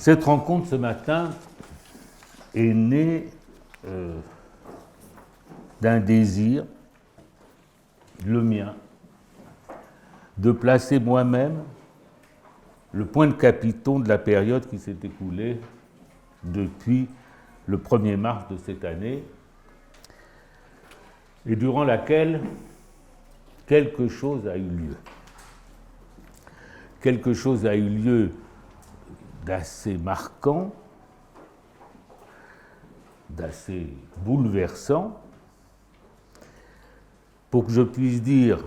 Cette rencontre ce matin est née d'un désir, le mien, de placer moi-même le point de capiton de la période qui s'est écoulée depuis le 1er mars de cette année, et durant laquelle quelque chose a eu lieu. Quelque chose a eu lieu d'assez marquant, d'assez bouleversant, pour que je puisse dire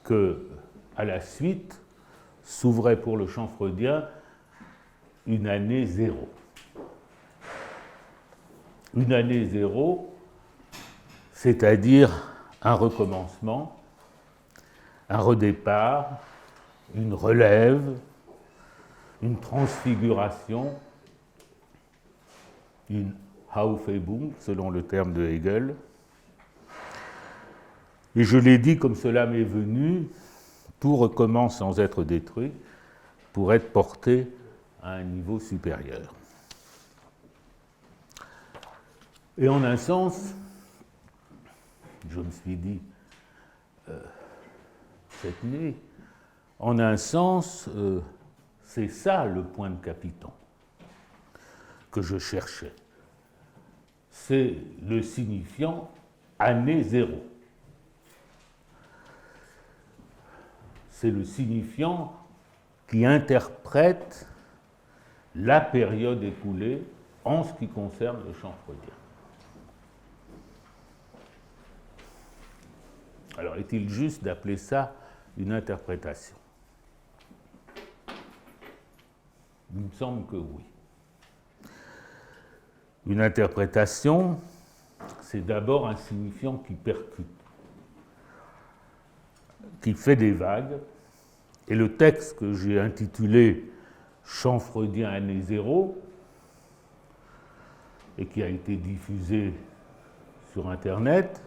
que, à la suite, s'ouvrait pour le chant freudien une année zéro. Une année zéro, c'est-à-dire un recommencement, un redépart, une relève, une transfiguration, une Aufhebung, selon le terme de Hegel. Et je l'ai dit comme cela m'est venu, tout recommence sans être détruit pour être porté à un niveau supérieur. Et en un sens, je me suis dit cette nuit, en un sens, c'est ça le point de capiton que je cherchais. C'est le signifiant année zéro. C'est le signifiant qui interprète la période écoulée en ce qui concerne le chant freudien. Alors, est-il juste d'appeler ça une interprétation? Il me semble que oui. Une interprétation, c'est d'abord un signifiant qui percute, qui fait des vagues, et le texte que j'ai intitulé « Chant freudien année zéro » et qui a été diffusé sur Internet,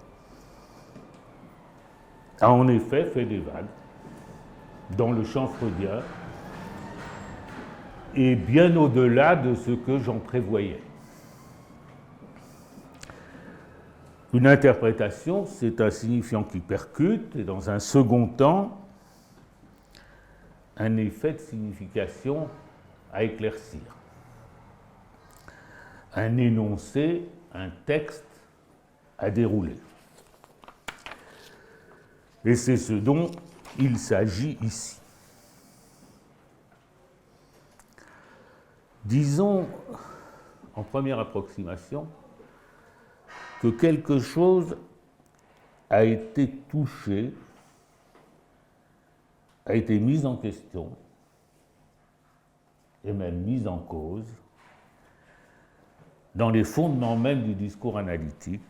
a en effet fait des vagues dans le chant freudien et bien au-delà de ce que j'en prévoyais. Une interprétation, c'est un signifiant qui percute et dans un second temps, un effet de signification à éclaircir. Un énoncé, un texte à dérouler. Et c'est ce dont il s'agit ici. Disons, en première approximation, que quelque chose a été touché, a été mis en question, et même mis en cause, dans les fondements même du discours analytique,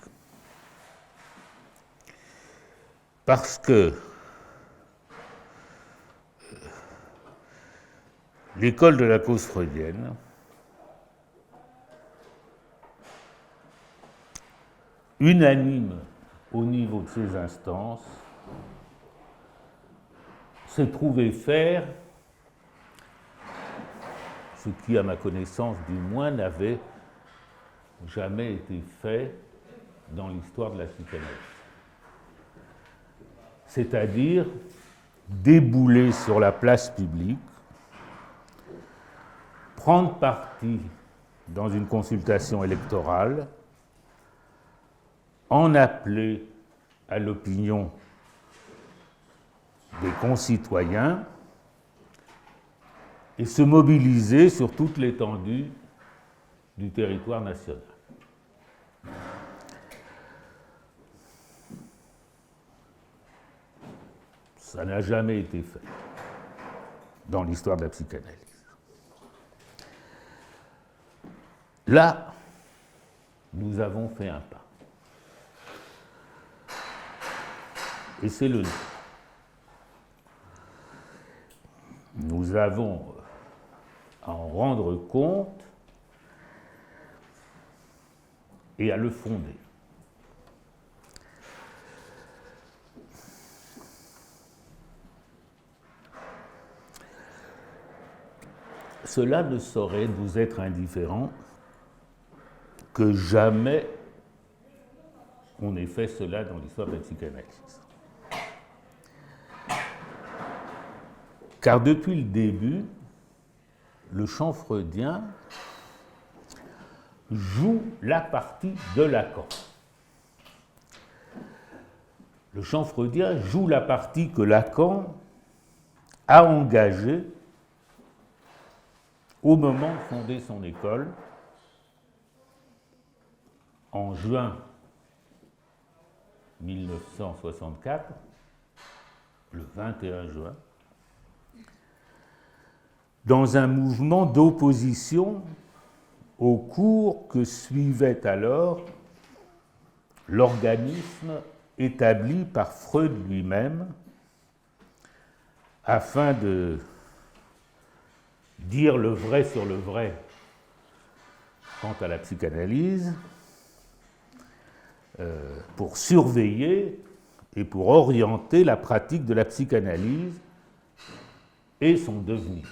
parce que l'école de la cause freudienne unanime au niveau de ses instances, s'est trouvé faire ce qui, à ma connaissance du moins, n'avait jamais été fait dans l'histoire de la psychanalyse. C'est-à-dire débouler sur la place publique, prendre parti dans une consultation électorale, en appeler à l'opinion des concitoyens et se mobiliser sur toute l'étendue du territoire national. Ça n'a jamais été fait dans l'histoire de la psychanalyse. Là, nous avons fait un pas. Et c'est le nôtre. Nous avons à en rendre compte et à le fonder. cela ne saurait nous être indifférent que jamais on ait fait cela dans l'histoire de la psychanalyse. Car depuis le début, le champ freudien joue la partie de Lacan. Le champ freudien joue la partie que Lacan a engagée au moment de fonder son école, en juin 1964, le 21 juin, dans un mouvement d'opposition au cours que suivait alors l'organisme établi par Freud lui-même afin de dire le vrai sur le vrai quant à la psychanalyse, pour surveiller et pour orienter la pratique de la psychanalyse et son devenir.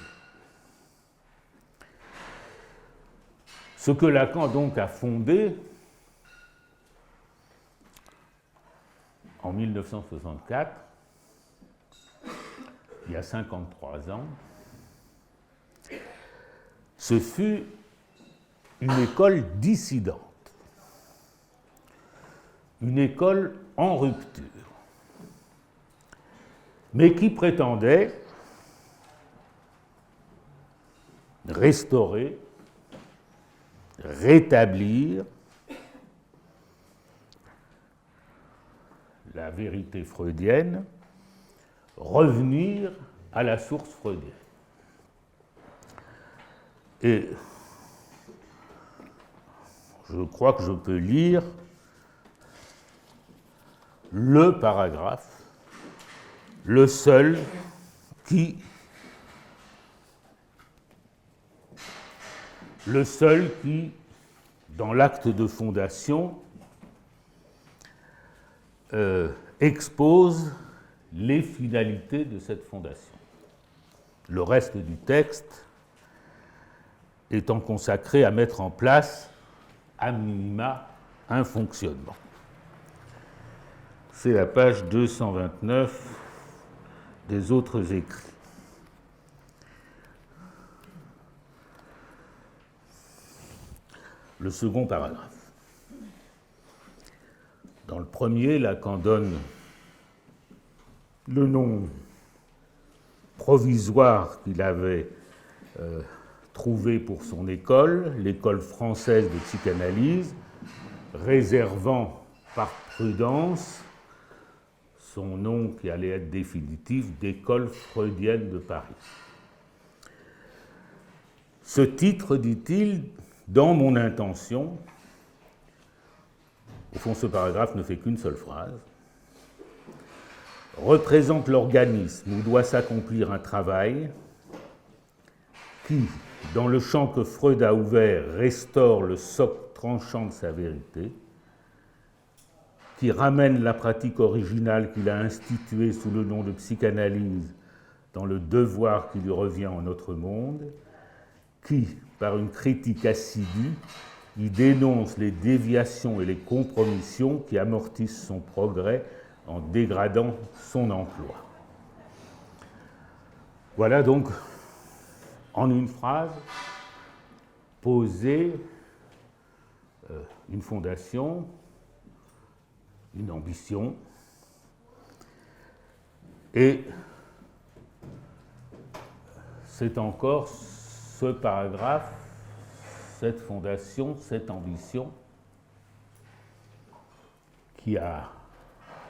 Ce que Lacan donc a fondé en 1964, il y a 53 ans, ce fut une école dissidente, une école en rupture, mais qui prétendait restaurer, rétablir la vérité freudienne, revenir à la source freudienne. Et je crois que je peux lire le paragraphe, le seul qui dans l'acte de fondation, expose les finalités de cette fondation. Le reste du texte étant consacré à mettre en place, à minima, un fonctionnement. C'est la page 229 des autres écrits. Le second paragraphe. Dans le premier, Lacan donne le nom provisoire qu'il avait trouvé pour son école, l'école française de psychanalyse, réservant par prudence son nom qui allait être définitif d'école freudienne de Paris. Ce titre, dit-il, dans mon intention, au fond ce paragraphe ne fait qu'une seule phrase, représente l'organisme où doit s'accomplir un travail qui, dans le champ que Freud a ouvert, restaure le socle tranchant de sa vérité, qui ramène la pratique originale qu'il a instituée sous le nom de psychanalyse dans le devoir qui lui revient en notre monde, qui, par une critique assidue, y dénonce les déviations et les compromissions qui amortissent son progrès en dégradant son emploi. Voilà donc, en une phrase, poser une fondation, une ambition, et c'est encore ce paragraphe, cette fondation, cette ambition qui a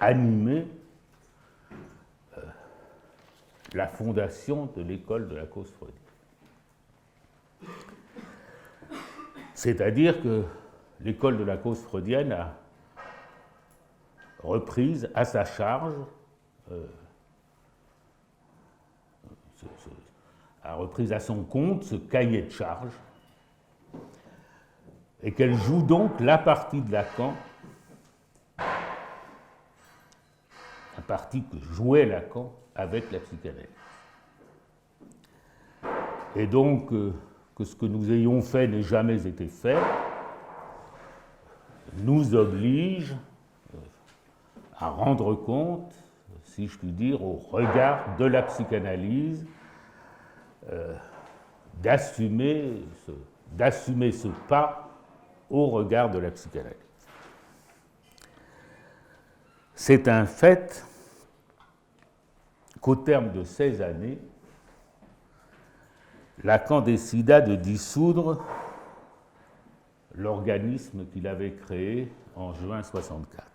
animé la fondation de l'école de la cause freudienne. C'est-à-dire que l'école de la cause freudienne a reprise à sa charge, a repris à son compte ce cahier de charges, et qu'elle joue donc la partie de Lacan, la partie que jouait Lacan avec la psychanalyse. et donc que ce que nous ayons fait n'ait jamais été fait, nous oblige à rendre compte, si je puis dire, au regard de la psychanalyse, d'assumer ce pas au regard de la psychanalyse. C'est un fait qu'au terme de 16 années, Lacan décida de dissoudre l'organisme qu'il avait créé en juin 1964.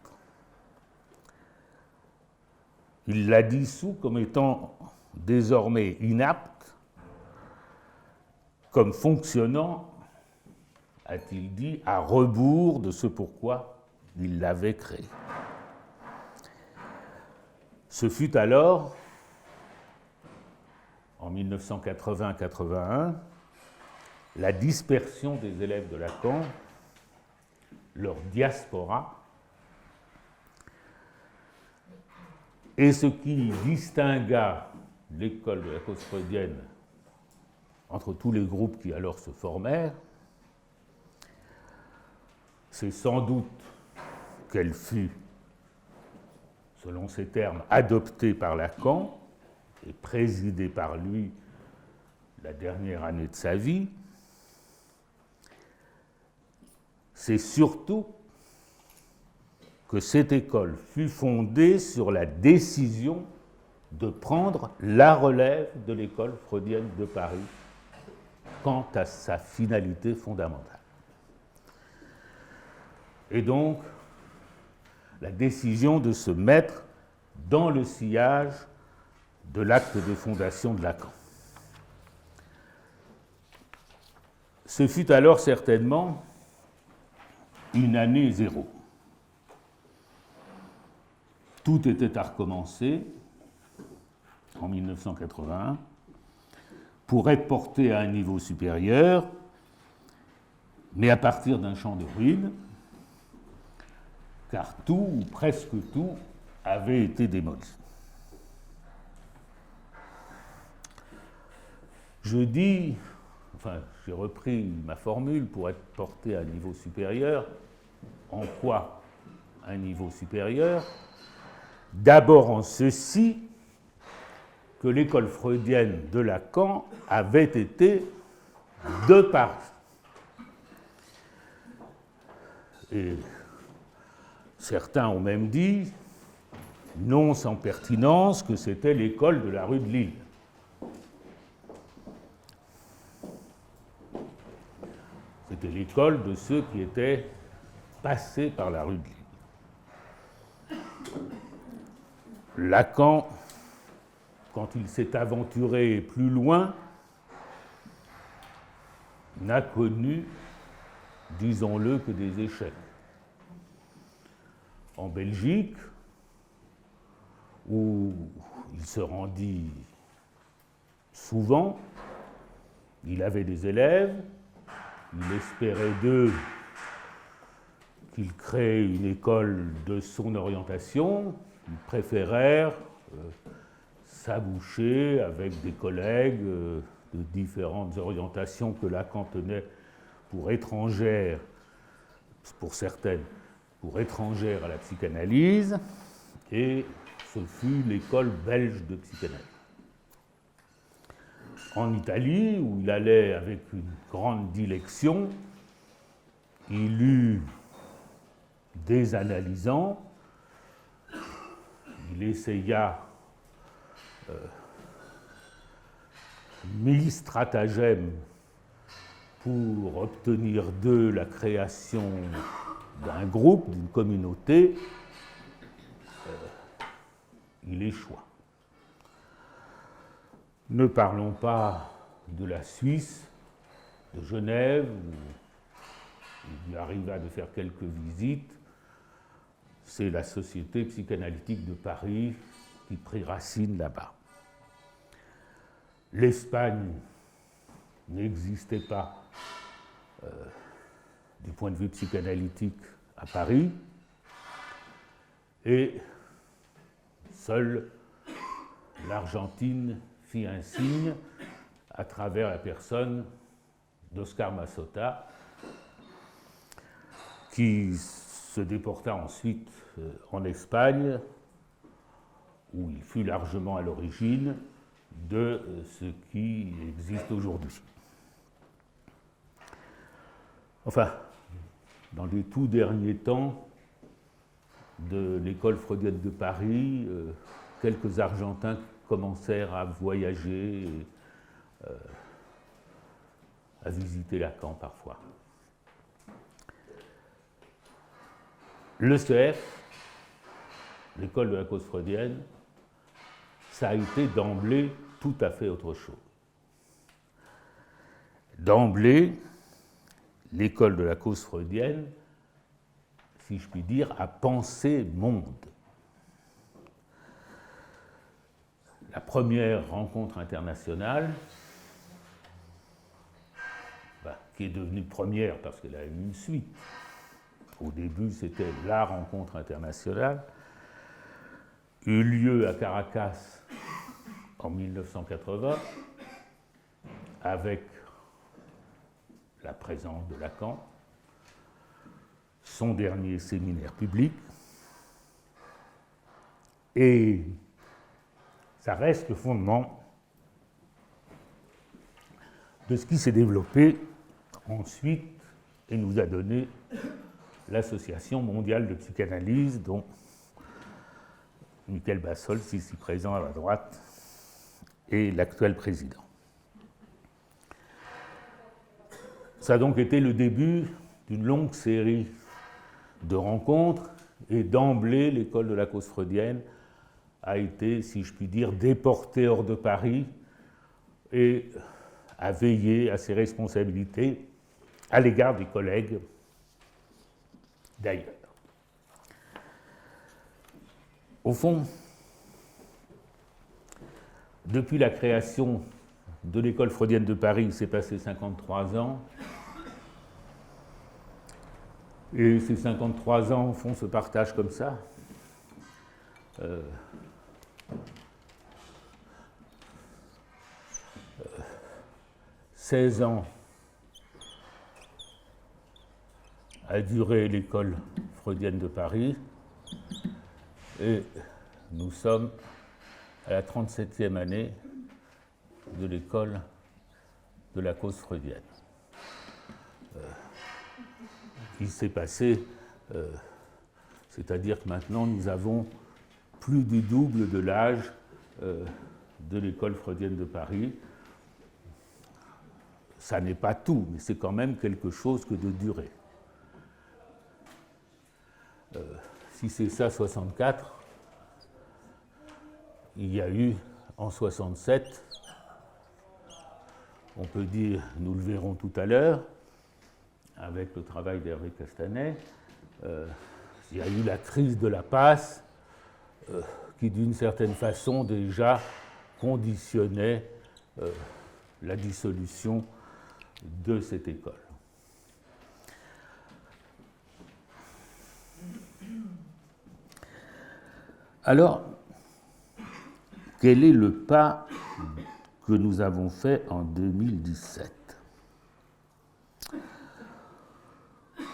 Il l'a dissous comme étant désormais inapte, comme fonctionnant, a-t-il dit, à rebours de ce pourquoi il l'avait créé. Ce fut alors, en 1980-81, la dispersion des élèves de Lacan, leur diaspora, et ce qui distingua l'école de la cause freudienne entre tous les groupes qui alors se formèrent, c'est sans doute qu'elle fut, selon ces termes, adoptée par Lacan et présidée par lui la dernière année de sa vie. C'est surtout que cette école fut fondée sur la décision de prendre la relève de l'école freudienne de Paris quant à sa finalité fondamentale. Et donc, la décision de se mettre dans le sillage de l'acte de fondation de Lacan. Ce fut alors certainement une année zéro. Tout était à recommencer en 1981 pour être porté à un niveau supérieur, mais à partir d'un champ de ruines, car tout, ou presque tout, avait été démoli. J'ai repris ma formule pour être porté à un niveau supérieur. En quoi un niveau supérieur? D'abord en ceci que l'école freudienne de Lacan avait été de Paris. Et certains ont même dit, non sans pertinence, que c'était l'école de la rue de Lille. C'était l'école de ceux qui étaient passés par la rue de Lille. Lacan, quand il s'est aventuré plus loin, n'a connu, disons-le, que des échecs. En Belgique, où il se rendit souvent, il avait des élèves, il espérait d'eux qu'ils créent une école de son orientation, ils préférèrent s'aboucher avec des collègues de différentes orientations que Lacan tenait pour étrangères, pour certaines, pour étrangères à la psychanalyse, et ce fut l'école belge de psychanalyse. En Italie, où il allait avec une grande dilection, il eut des analysants, il essaya 1000 stratagèmes pour obtenir d'eux la création d'un groupe, d'une communauté, il échoua. Ne parlons pas de la Suisse, de Genève, où il lui arriva de faire quelques visites. C'est la Société psychanalytique de Paris qui prit racine là-bas. L'Espagne n'existait pas du point de vue psychanalytique à Paris, et seule l'Argentine fit un signe à travers la personne d'Oscar Massota, qui se déporta ensuite en Espagne, où il fut largement à l'origine de ce qui existe aujourd'hui. Enfin, dans les tout derniers temps de l'école freudienne de Paris, quelques Argentins commencèrent à voyager, à visiter Lacan parfois. L'ECF, l'école de la cause freudienne, ça a été d'emblée tout à fait autre chose. D'emblée, l'école de la cause freudienne, si je puis dire, a pensé monde. La première rencontre internationale, qui est devenue première parce qu'elle a eu une suite. Au début, c'était la rencontre internationale, eut lieu à Caracas en 1980, avec la présence de Lacan, son dernier séminaire public, et ça reste le fondement de ce qui s'est développé ensuite et nous a donné l'Association mondiale de psychanalyse, dont Michel Bassols, ici présent à la droite, est l'actuel président. Ça a donc été le début d'une longue série de rencontres, et d'emblée, l'école de la cause freudienne a été, si je puis dire, déportée hors de Paris et a veillé à ses responsabilités à l'égard des collègues d'ailleurs. Au fond, depuis la création de l'école freudienne de Paris, il s'est passé 53 ans. Et ces 53 ans, au fond, se partagent comme ça. 16 ans a duré l'école freudienne de Paris, et nous sommes à la 37e année de l'école de la cause freudienne. Il s'est passé, c'est-à-dire que maintenant nous avons plus du double de l'âge de l'école freudienne de Paris. Ça n'est pas tout, mais c'est quand même quelque chose que de durée. Si c'est ça 64, il y a eu en 67, on peut dire, nous le verrons tout à l'heure, avec le travail d'Hervé Castanet, il y a eu la crise de la passe qui, d'une certaine façon, déjà conditionnait la dissolution de cette école. Alors, quel est le pas que nous avons fait en 2017 ?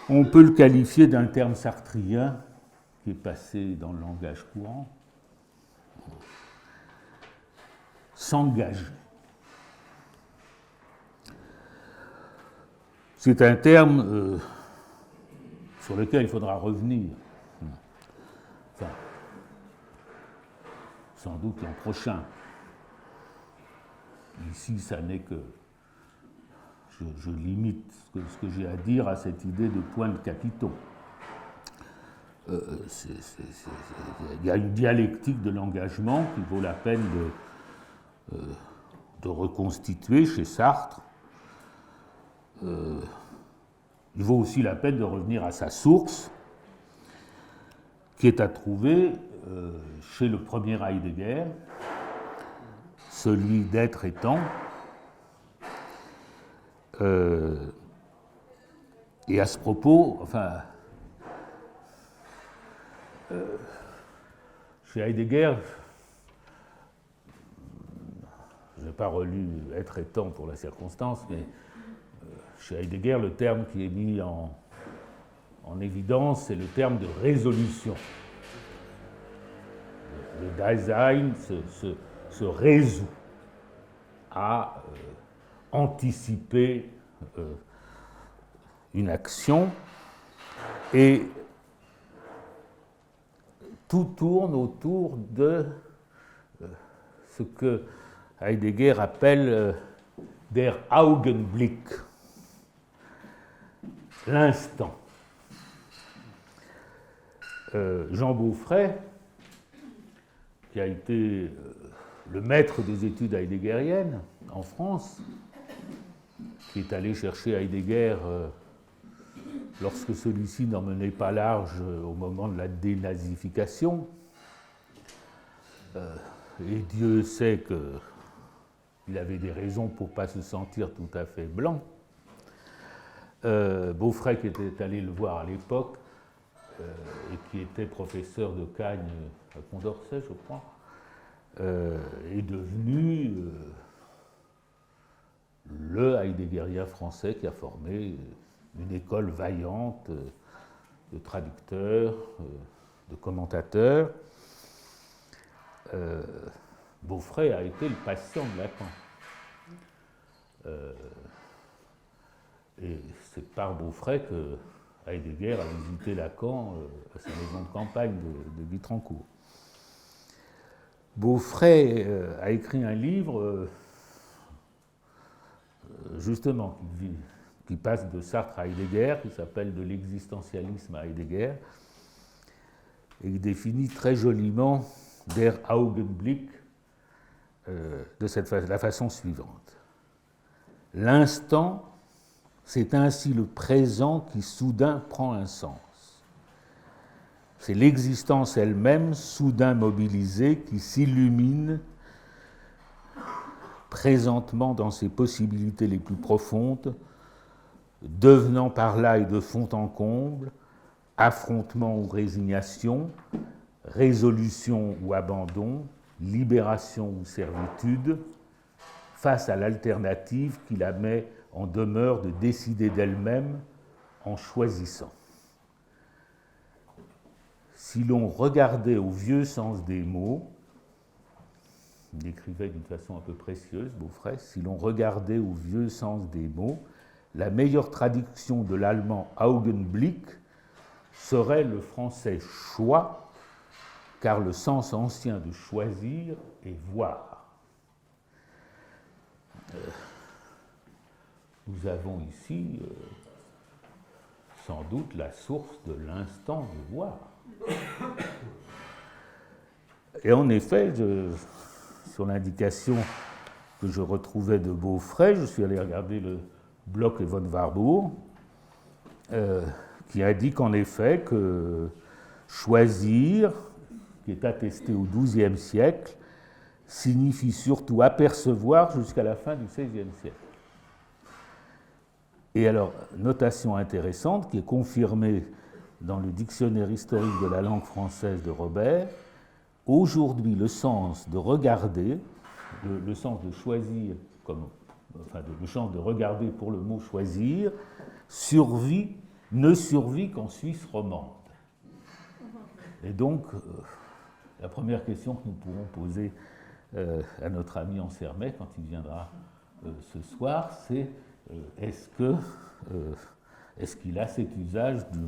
On peut le qualifier d'un terme sartrien qui est passé dans le langage courant. S'engager. C'est un terme sur lequel il faudra revenir. Enfin, sans doute l'an prochain. Ici, ça n'est que... Je limite ce que j'ai à dire à cette idée de point de capitaux. Il y a une dialectique de l'engagement qui vaut la peine de reconstituer chez Sartre. Il vaut aussi la peine de revenir à sa source, qui est à trouver chez le premier Heidegger, celui d'être étant. Et à ce propos, enfin, chez Heidegger, je n'ai pas relu Être et temps pour la circonstance, mais chez Heidegger, le terme qui est mis en évidence, c'est le terme de résolution. Le Dasein se résout à anticiper une action, et tout tourne autour de ce que Heidegger appelle der Augenblick, l'instant. Jean Beaufret, qui a été le maître des études heideggeriennes en France, qui est allé chercher Heidegger lorsque celui-ci n'en menait pas large au moment de la dénazification. Et Dieu sait qu'il avait des raisons pour ne pas se sentir tout à fait blanc. Beaufret, qui était allé le voir à l'époque, et qui était professeur de Cagne à Condorcet, je crois, est devenu le Heideggerien français qui a formé une école vaillante de traducteurs, de commentateurs. Beaufret a été le patient de Lacan. Et c'est par Beaufret que Heidegger a visité Lacan à sa maison de campagne de Guitrancourt. Beaufret a écrit un livre, justement, qui passe de Sartre à Heidegger, qui s'appelle « De l'existentialisme à Heidegger », et il définit très joliment der Augenblick de la façon suivante. L'instant, c'est ainsi le présent qui soudain prend un sens. C'est l'existence elle-même, soudain mobilisée, qui s'illumine présentement dans ses possibilités les plus profondes, devenant par là et de fond en comble, affrontement ou résignation, résolution ou abandon, libération ou servitude, face à l'alternative qui la met en demeure de décider d'elle-même en choisissant. Si l'on regardait au vieux sens des mots, il décrivait d'une façon un peu précieuse, Beaufret, si l'on regardait au vieux sens des mots, la meilleure traduction de l'allemand Augenblick serait le français choix, car le sens ancien de choisir est voir. Nous avons ici sans doute la source de l'instant de voir. Et en effet, sur l'indication que je retrouvais de Beaufret, je suis allé regarder le Bloch et von Warburg, qui indique en effet que choisir, qui est attesté au XIIe siècle, signifie surtout apercevoir jusqu'à la fin du XVIe siècle. Et alors, notation intéressante qui est confirmée dans le dictionnaire historique de la langue française de Robert, aujourd'hui le sens de regarder, le sens de choisir, le sens de regarder pour le mot choisir, ne survit qu'en Suisse romande. Et donc, la première question que nous pourrons poser à notre ami Ansermet quand il viendra ce soir, c'est est-ce qu'il a cet usage du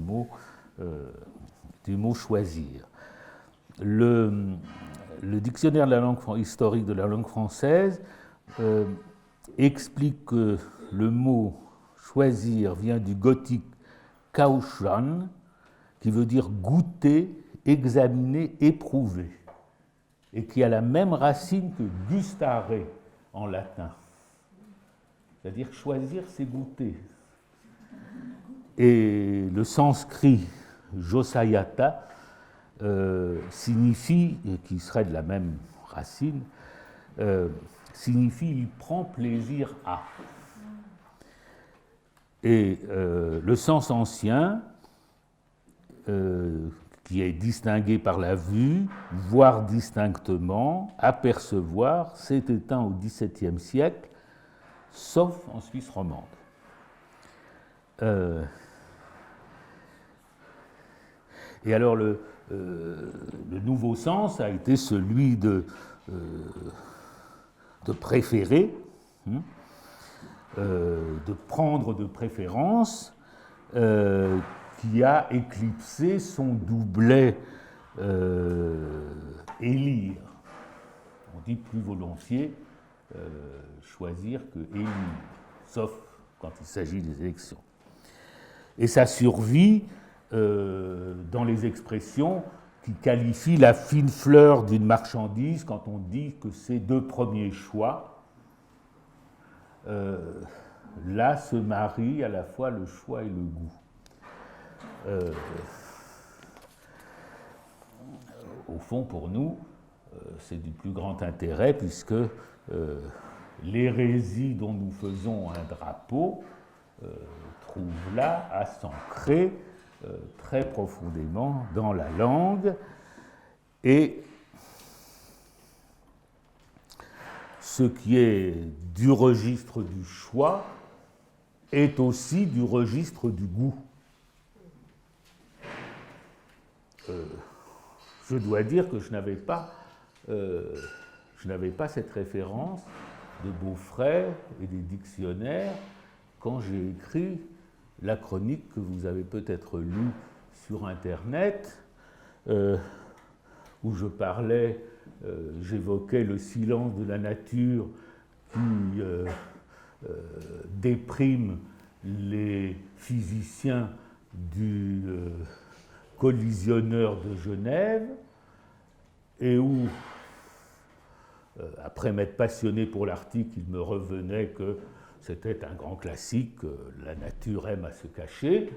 mot choisir. Le dictionnaire de la langue historique de la langue française explique que le mot choisir vient du gothique kauschen, qui veut dire goûter, examiner, éprouver, et qui a la même racine que gustare en latin. C'est-à-dire choisir, c'est goûter. Et le sanskrit josayata signifie, qui serait de la même racine, signifie il prend plaisir à. Et le sens ancien, qui est distingué par la vue, voir distinctement, apercevoir, s'est éteint au XVIIe siècle, sauf en Suisse romande. Et alors le nouveau sens a été celui de préférer, de prendre de préférence, qui a éclipsé son doublet élire. On dit plus volontiers choisir que élire, sauf quand il s'agit des élections. Et ça survit dans les expressions qui qualifient la fine fleur d'une marchandise quand on dit que ces deux premiers choix, là se marient à la fois le choix et le goût. Au fond, pour nous, c'est du plus grand intérêt puisque l'hérésie dont nous faisons un drapeau trouve là à s'ancrer très profondément dans la langue et ce qui est du registre du choix est aussi du registre du goût. Je dois dire que je n'avais pas cette référence de Beaufray et des dictionnaires quand j'ai écrit la chronique que vous avez peut-être lue sur Internet, où je parlais, j'évoquais le silence de la nature qui déprime les physiciens du collisionneur de Genève, et où, après m'être passionné pour l'article, il me revenait que c'était un grand classique, la nature aime à se cacher,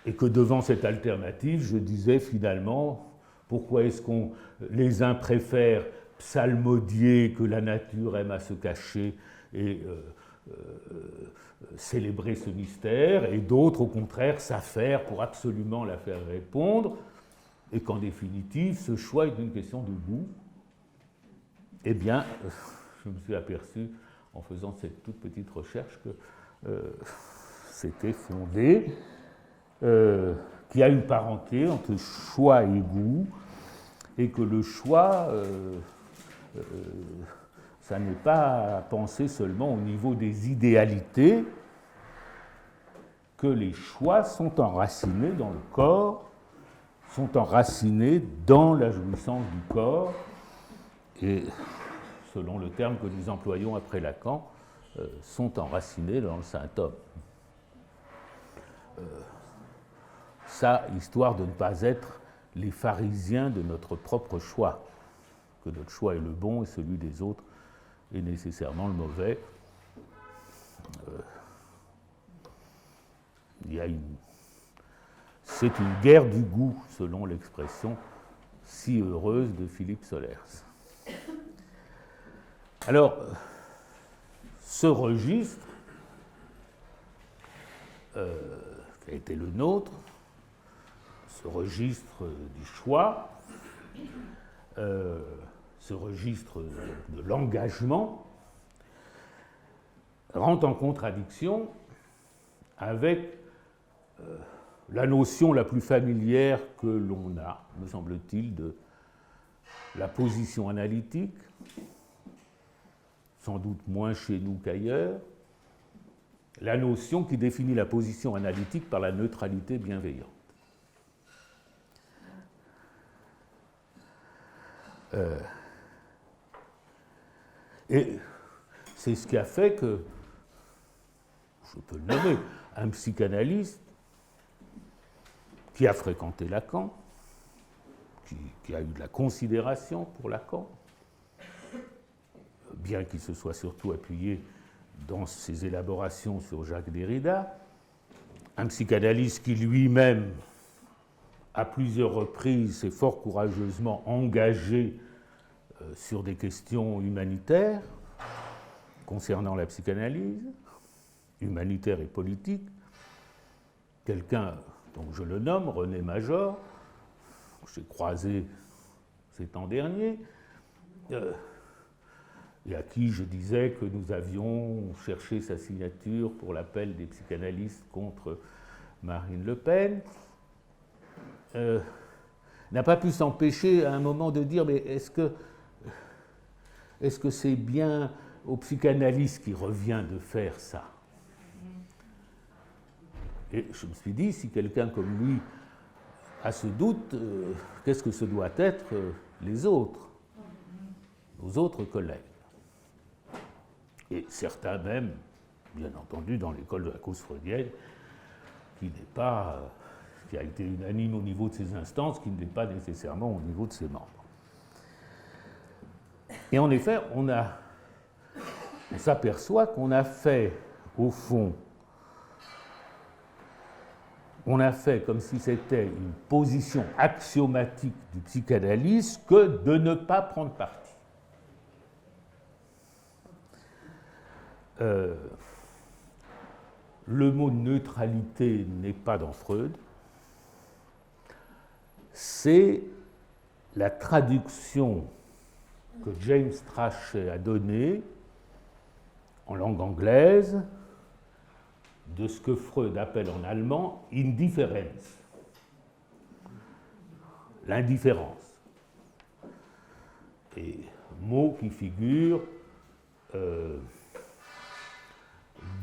et que devant cette alternative, je disais finalement, pourquoi est-ce qu'on les uns préfèrent psalmodier que la nature aime à se cacher et célébrer ce mystère, et d'autres, au contraire, s'affairent pour absolument la faire répondre, et qu'en définitive, ce choix est une question de goût. Eh bien, je me suis aperçu, en faisant cette toute petite recherche, que c'était fondé, qu'il y a une parenté entre choix et goût, et que le choix, ça n'est pas à penser seulement au niveau des idéalités, que les choix sont enracinés dans le corps, sont enracinés dans la jouissance du corps, et selon le terme que nous employons après Lacan, sont enracinés dans le saint homme. Ça, histoire de ne pas être les pharisiens de notre propre choix, que notre choix est le bon et celui des autres est nécessairement le mauvais. C'est une guerre du goût, selon l'expression si heureuse de Philippe Solers. Alors, ce registre qui a été le nôtre, ce registre du choix, ce registre de l'engagement, rentre en contradiction avec la notion la plus familière que l'on a, me semble-t-il, de la position analytique, sans doute moins chez nous qu'ailleurs, la notion qui définit la position analytique par la neutralité bienveillante. Et c'est ce qui a fait que, je peux le nommer, un psychanalyste qui a fréquenté Lacan, qui a eu de la considération pour Lacan, bien qu'il se soit surtout appuyé dans ses élaborations sur Jacques Derrida, un psychanalyste qui lui-même, à plusieurs reprises, s'est fort courageusement engagé sur des questions humanitaires concernant la psychanalyse, humanitaire et politique, quelqu'un, donc je le nomme, René Major, j'ai croisé ces temps derniers, et à qui je disais que nous avions cherché sa signature pour l'appel des psychanalystes contre Marine Le Pen, n'a pas pu s'empêcher à un moment de dire, mais est-ce que c'est bien au psychanalyste qui revient de faire ça? Et je me suis dit, si quelqu'un comme lui a ce doute, qu'est-ce que ce doit être les autres, nos autres collègues? Et certains même, bien entendu, dans l'école de la cause freudienne, qui a été unanime au niveau de ses instances, qui ne l'est pas nécessairement au niveau de ses membres. Et en effet, on s'aperçoit qu'on a fait, au fond, on a fait comme si c'était une position axiomatique du psychanalyste que de ne pas prendre parti. Le mot neutralité n'est pas dans Freud, c'est la traduction que James Strachey a donnée en langue anglaise de ce que Freud appelle en allemand Indifferenz, l'indifférence. Et mot qui figure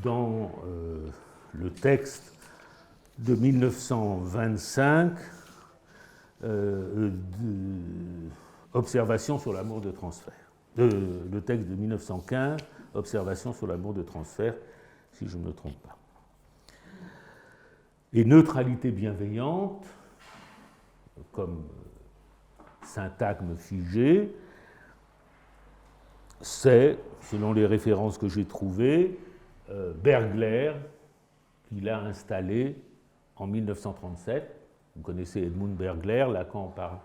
dans le texte de 1925, Observation sur l'amour de transfert. Le texte de 1915, Observation sur l'amour de transfert, si je ne me trompe pas. Et neutralité bienveillante, comme syntagme figé, c'est, selon les références que j'ai trouvées, Bergler qui l'a installé en 1937. Vous connaissez Edmund Bergler, Lacan en parle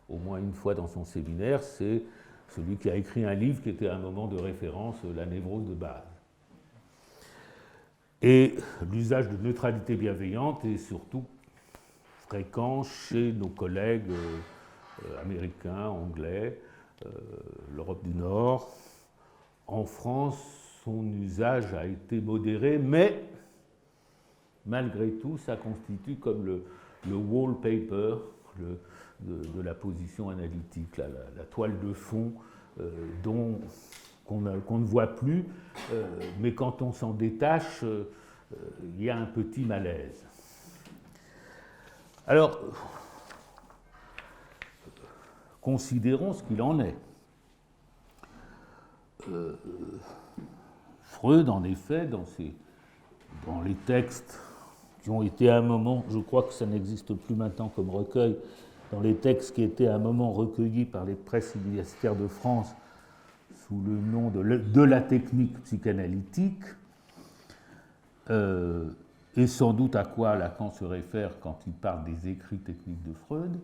au moins une fois dans son séminaire, c'est celui qui a écrit un livre qui était à un moment de référence, La névrose de base. Et l'usage de neutralité bienveillante est surtout fréquent chez nos collègues américains, anglais, l'Europe du Nord. En France, son usage a été modéré, mais malgré tout, ça constitue comme le wallpaper de la position analytique, la toile de fond qu'on ne voit plus, mais quand on s'en détache, il y a un petit malaise. Alors, considérons ce qu'il en est. Freud, en effet, dans les textes qui ont été à un moment, je crois que ça n'existe plus maintenant comme recueil, dans les textes qui étaient à un moment recueillis par les presses universitaires de France sous le nom de la technique psychanalytique, et sans doute à quoi Lacan se réfère quand il parle des écrits techniques de Freud,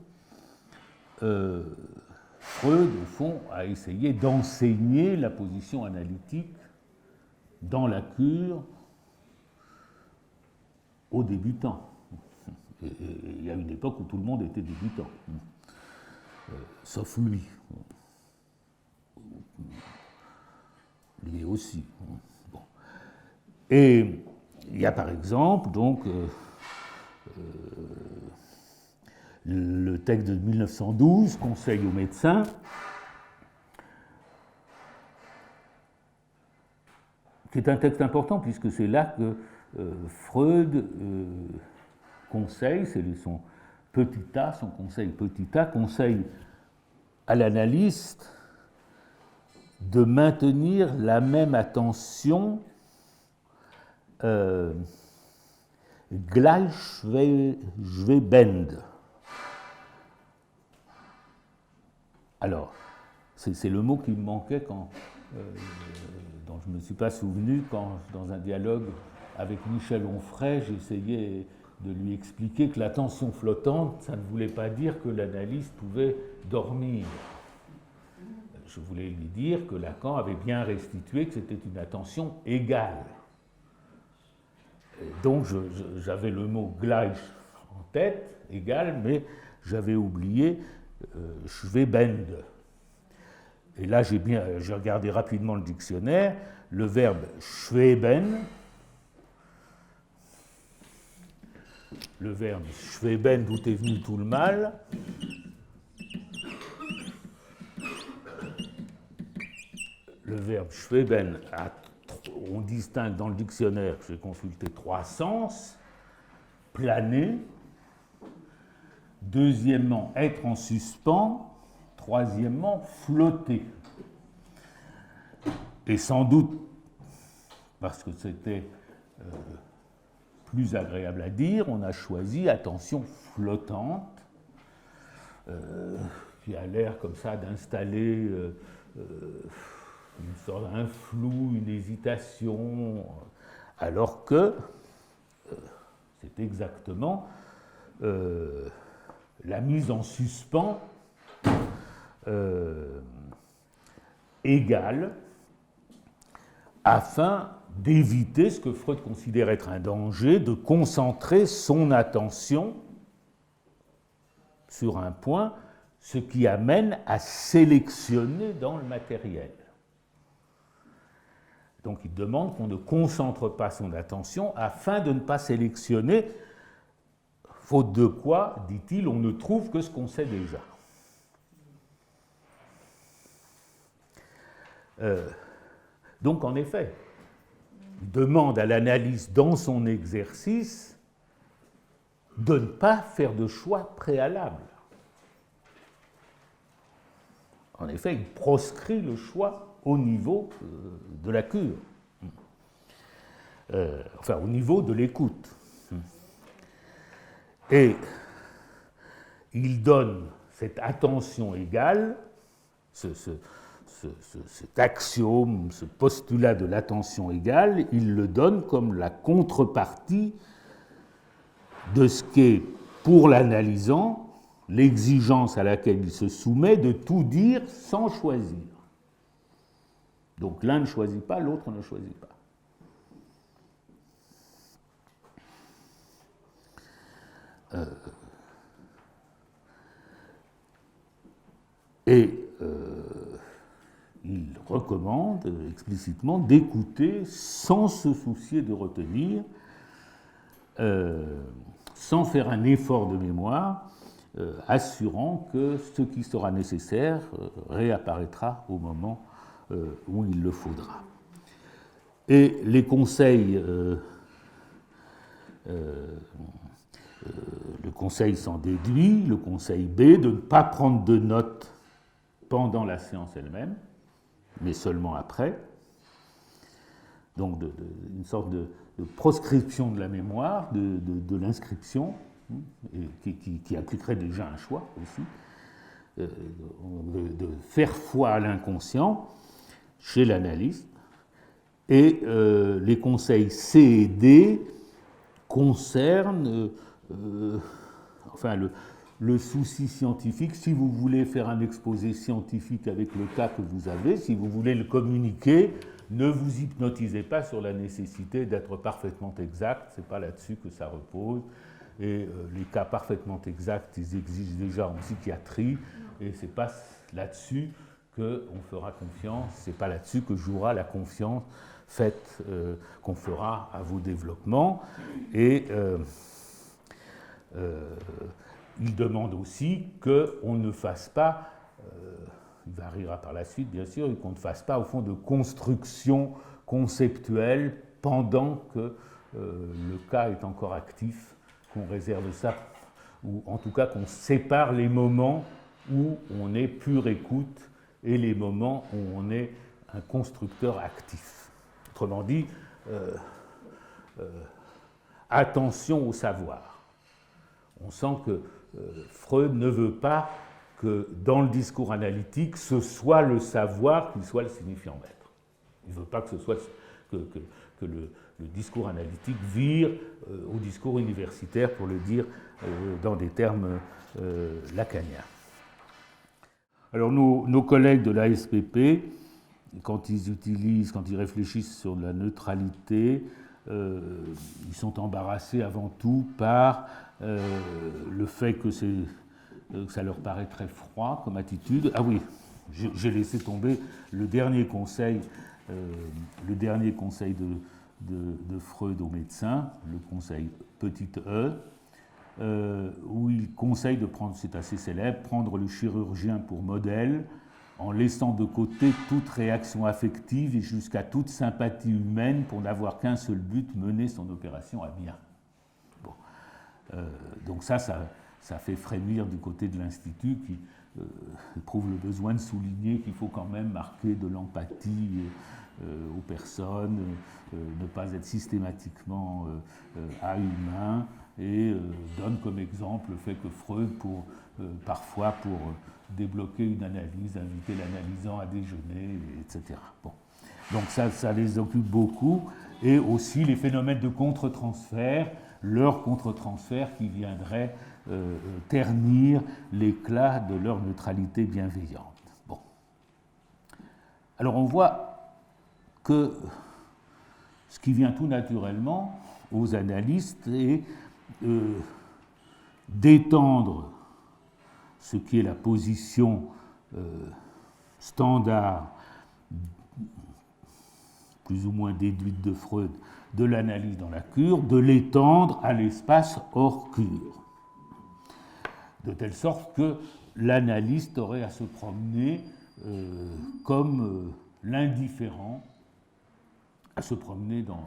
Freud, au fond, a essayé d'enseigner la position analytique dans la cure aux débutants. Et il y a une époque où tout le monde était débutant, sauf lui. Lui aussi. Bon. Et il y a par exemple donc le texte de 1912, Conseil aux médecins, qui est un texte important puisque c'est là que Freud conseille, c'est son petit a, son conseil petit a, conseille à l'analyste de maintenir la même attention gleichschwebend. Alors, c'est le mot qui me manquait dont je ne me suis pas souvenu quand, dans un dialogue avec Michel Onfray, j'essayais de lui expliquer que l'attention flottante, ça ne voulait pas dire que l'analyste pouvait dormir. Je voulais lui dire que Lacan avait bien restitué que c'était une attention égale. Et donc j'avais le mot gleich en tête, égal, mais j'avais oublié Schwebend. Et là, j'ai regardé rapidement le dictionnaire. Le verbe schweben, le verbe schweben, d'où est venu tout le mal. Le verbe schweben, on distingue dans le dictionnaire, j'ai consulté 3 sens. Planer. Deuxièmement, être en suspens. Troisièmement, flotter. Et sans doute, parce que c'était plus agréable à dire, on a choisi attention flottante, qui a l'air comme ça d'installer une sorte d'un flou, une hésitation, alors que c'est exactement la mise en suspens égale afin d'éviter ce que Freud considère être un danger, de concentrer son attention sur un point, ce qui amène à sélectionner dans le matériel. Donc il demande qu'on ne concentre pas son attention afin de ne pas sélectionner, faute de quoi, dit-il, on ne trouve que ce qu'on sait déjà. Donc en effet, il demande à l'analyse dans son exercice de ne pas faire de choix préalable. En effet, il proscrit le choix au niveau de la cure, enfin au niveau de l'écoute. Et il donne cette attention égale, cet axiome, ce postulat de l'attention égale, il le donne comme la contrepartie de ce qu'est, pour l'analysant, l'exigence à laquelle il se soumet de tout dire sans choisir. Donc l'un ne choisit pas, l'autre ne choisit pas. Il recommande explicitement d'écouter sans se soucier de retenir, sans faire un effort de mémoire, assurant que ce qui sera nécessaire réapparaîtra au moment où il le faudra. Et les conseils, le conseil s'en déduit, le conseil B, de ne pas prendre de notes pendant la séance elle-même, mais seulement après. Donc une sorte de proscription de la mémoire, de l'inscription, qui impliquerait déjà un choix aussi, de faire foi à l'inconscient chez l'analyste. Et les conseils C et D concernent enfin le souci scientifique. Si vous voulez faire un exposé scientifique avec le cas que vous avez, si vous voulez le communiquer, ne vous hypnotisez pas sur la nécessité d'être parfaitement exact, ce n'est pas là-dessus que ça repose. Et les cas parfaitement exacts, ils existent déjà en psychiatrie, et ce n'est pas là-dessus qu'on fera confiance, ce n'est pas là-dessus que jouera la confiance faite qu'on fera à vos développements. Et il demande aussi qu'on ne fasse pas, il variera par la suite bien sûr, qu'on ne fasse pas au fond de construction conceptuelle pendant que le cas est encore actif, qu'on réserve ça, ou en tout cas qu'on sépare les moments où on est pure écoute et les moments où on est un constructeur actif. Autrement dit, attention au savoir. On sent que Freud ne veut pas que dans le discours analytique, ce soit le savoir qui soit le signifiant maître. Il ne veut pas que ce soit que le discours analytique vire au discours universitaire, pour le dire dans des termes lacaniens. Alors nos collègues de l'ASPP, quand ils réfléchissent sur la neutralité, ils sont embarrassés avant tout par le fait que ça leur paraît très froid comme attitude. Ah oui, j'ai laissé tomber le dernier conseil de Freud aux médecins, le conseil petit e, où il conseille de prendre, c'est assez célèbre, prendre le chirurgien pour modèle, en laissant de côté toute réaction affective et jusqu'à toute sympathie humaine pour n'avoir qu'un seul but, mener son opération à bien. Bon. Donc ça fait frémir du côté de l'Institut qui éprouve le besoin de souligner qu'il faut quand même marquer de l'empathie aux personnes, ne pas être systématiquement inhumain, et donne comme exemple le fait que Freud, parfois pour débloquer une analyse, inviter l'analysant à déjeuner, etc. Bon. Donc ça les occupe beaucoup, et aussi les phénomènes de contre-transfert, leur contre-transfert qui viendrait ternir l'éclat de leur neutralité bienveillante. Bon. Alors on voit que ce qui vient tout naturellement aux analystes est d'étendre ce qui est la position standard, plus ou moins déduite de Freud, de l'analyse dans la cure, de l'étendre à l'espace hors cure. De telle sorte que l'analyste aurait à se promener comme l'indifférent, à se promener dans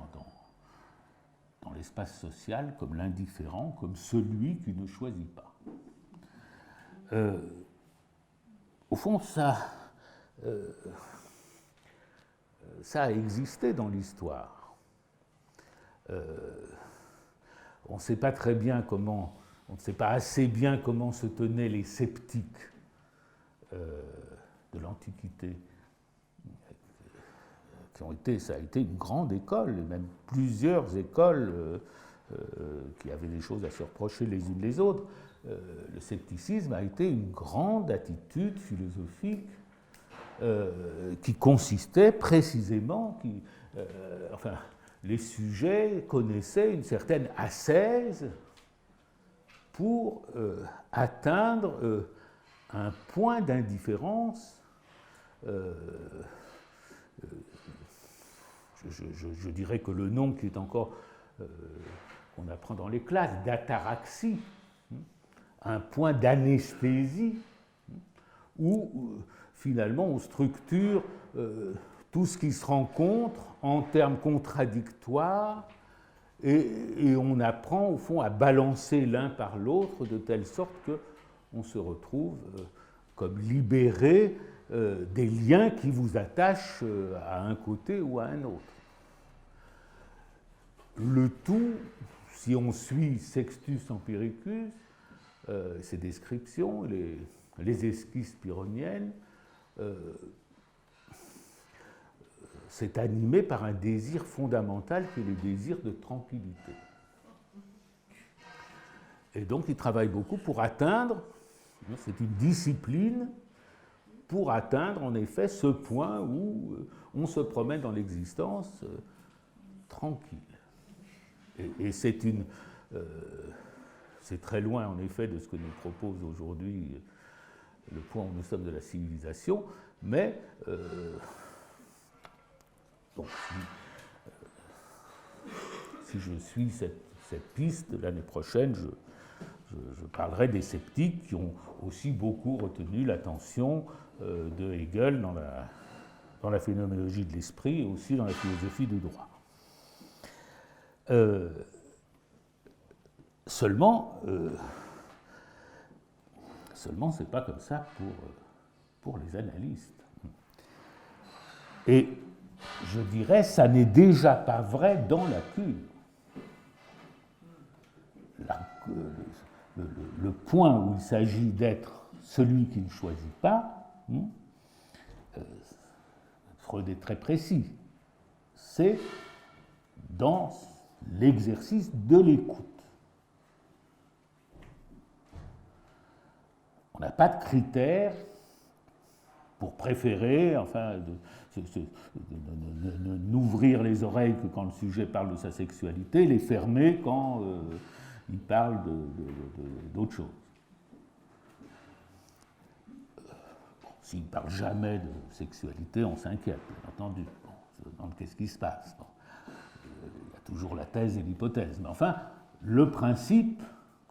l'espace social comme l'indifférent, comme celui qui ne choisit pas. Au fond, ça a existé dans l'histoire. On ne sait pas très bien comment, on ne sait pas assez bien comment se tenaient les sceptiques de l'Antiquité. Ça a été une grande école, et même plusieurs écoles qui avaient des choses à se reprocher les unes les autres. Le scepticisme a été une grande attitude philosophique qui consistait précisément, les sujets connaissaient une certaine ascèse pour atteindre un point d'indifférence je dirais que le nom qui est encore, qu'on apprend dans les classes, d'ataraxie, un point d'anesthésie, où finalement on structure tout ce qui se rencontre en termes contradictoires, et on apprend au fond à balancer l'un par l'autre de telle sorte qu'on se retrouve comme libéré des liens qui vous attachent à un côté ou à un autre. Le tout, si on suit Sextus Empiricus, ses descriptions, les esquisses pyrrhoniennes, c'est animé par un désir fondamental qui est le désir de tranquillité. Et donc il travaille beaucoup pour atteindre, c'est une discipline, pour atteindre en effet ce point où on se promène dans l'existence tranquille. Et c'est très loin en effet de ce que nous propose aujourd'hui le point où nous sommes de la civilisation, mais si je suis cette piste, l'année prochaine, je parlerai des sceptiques qui ont aussi beaucoup retenu l'attention de Hegel dans la phénoménologie de l'esprit et aussi dans la philosophie du droit. Seulement, ce n'est pas comme ça pour les analystes. Et je dirais, ça n'est déjà pas vrai dans la cure. Le point où il s'agit d'être celui qui ne choisit pas, Freud est très précis, c'est dans l'exercice de l'écoute. On n'a pas de critères pour préférer, n'ouvrir les oreilles que quand le sujet parle de sa sexualité, les fermer quand il parle d'autre chose. S'il ne parle jamais de sexualité, on s'inquiète, bien entendu. Bon, on se demande qu'est-ce qui se passe. Bon. Il y a toujours la thèse et l'hypothèse. Mais enfin, le principe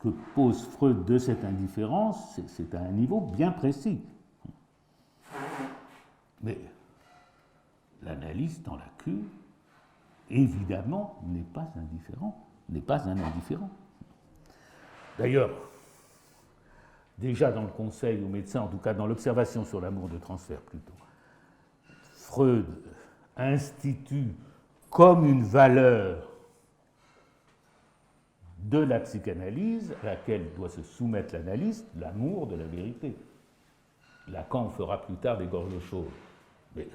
que pose Freud de cette indifférence, c'est à un niveau bien précis. Mais l'analyste dans la cure, évidemment, n'est pas indifférent, n'est pas un indifférent. D'ailleurs, déjà dans le conseil aux médecins, en tout cas dans l'observation sur l'amour de transfert plutôt, Freud institue comme une valeur de la psychanalyse à laquelle doit se soumettre l'analyste, l'amour de la vérité. Lacan fera plus tard des gorges chaudes. Mais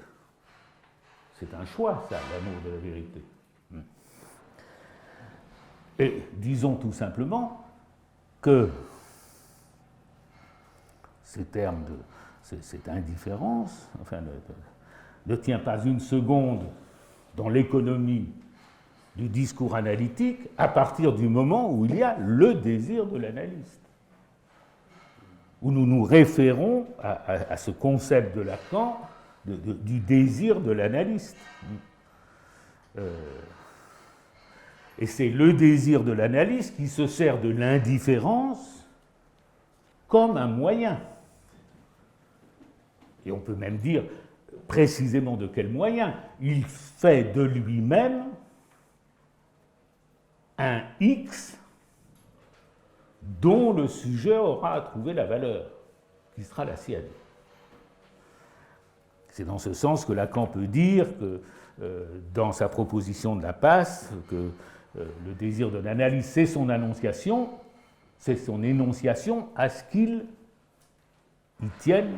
c'est un choix, ça, l'amour de la vérité. Et disons tout simplement que ces termes cette indifférence, enfin, ne tient pas une seconde dans l'économie du discours analytique à partir du moment où il y a le désir de l'analyste, où nous nous référons à ce concept de Lacan du désir de l'analyste. Et c'est le désir de l'analyste qui se sert de l'indifférence comme un moyen. Et on peut même dire précisément de quel moyen. Il fait de lui-même un X dont le sujet aura à trouver la valeur, qui sera la sienne. C'est dans ce sens que Lacan peut dire que, dans sa proposition de la passe, que le désir de l'analyse, c'est son annonciation, c'est son énonciation à ce qu'il y tienne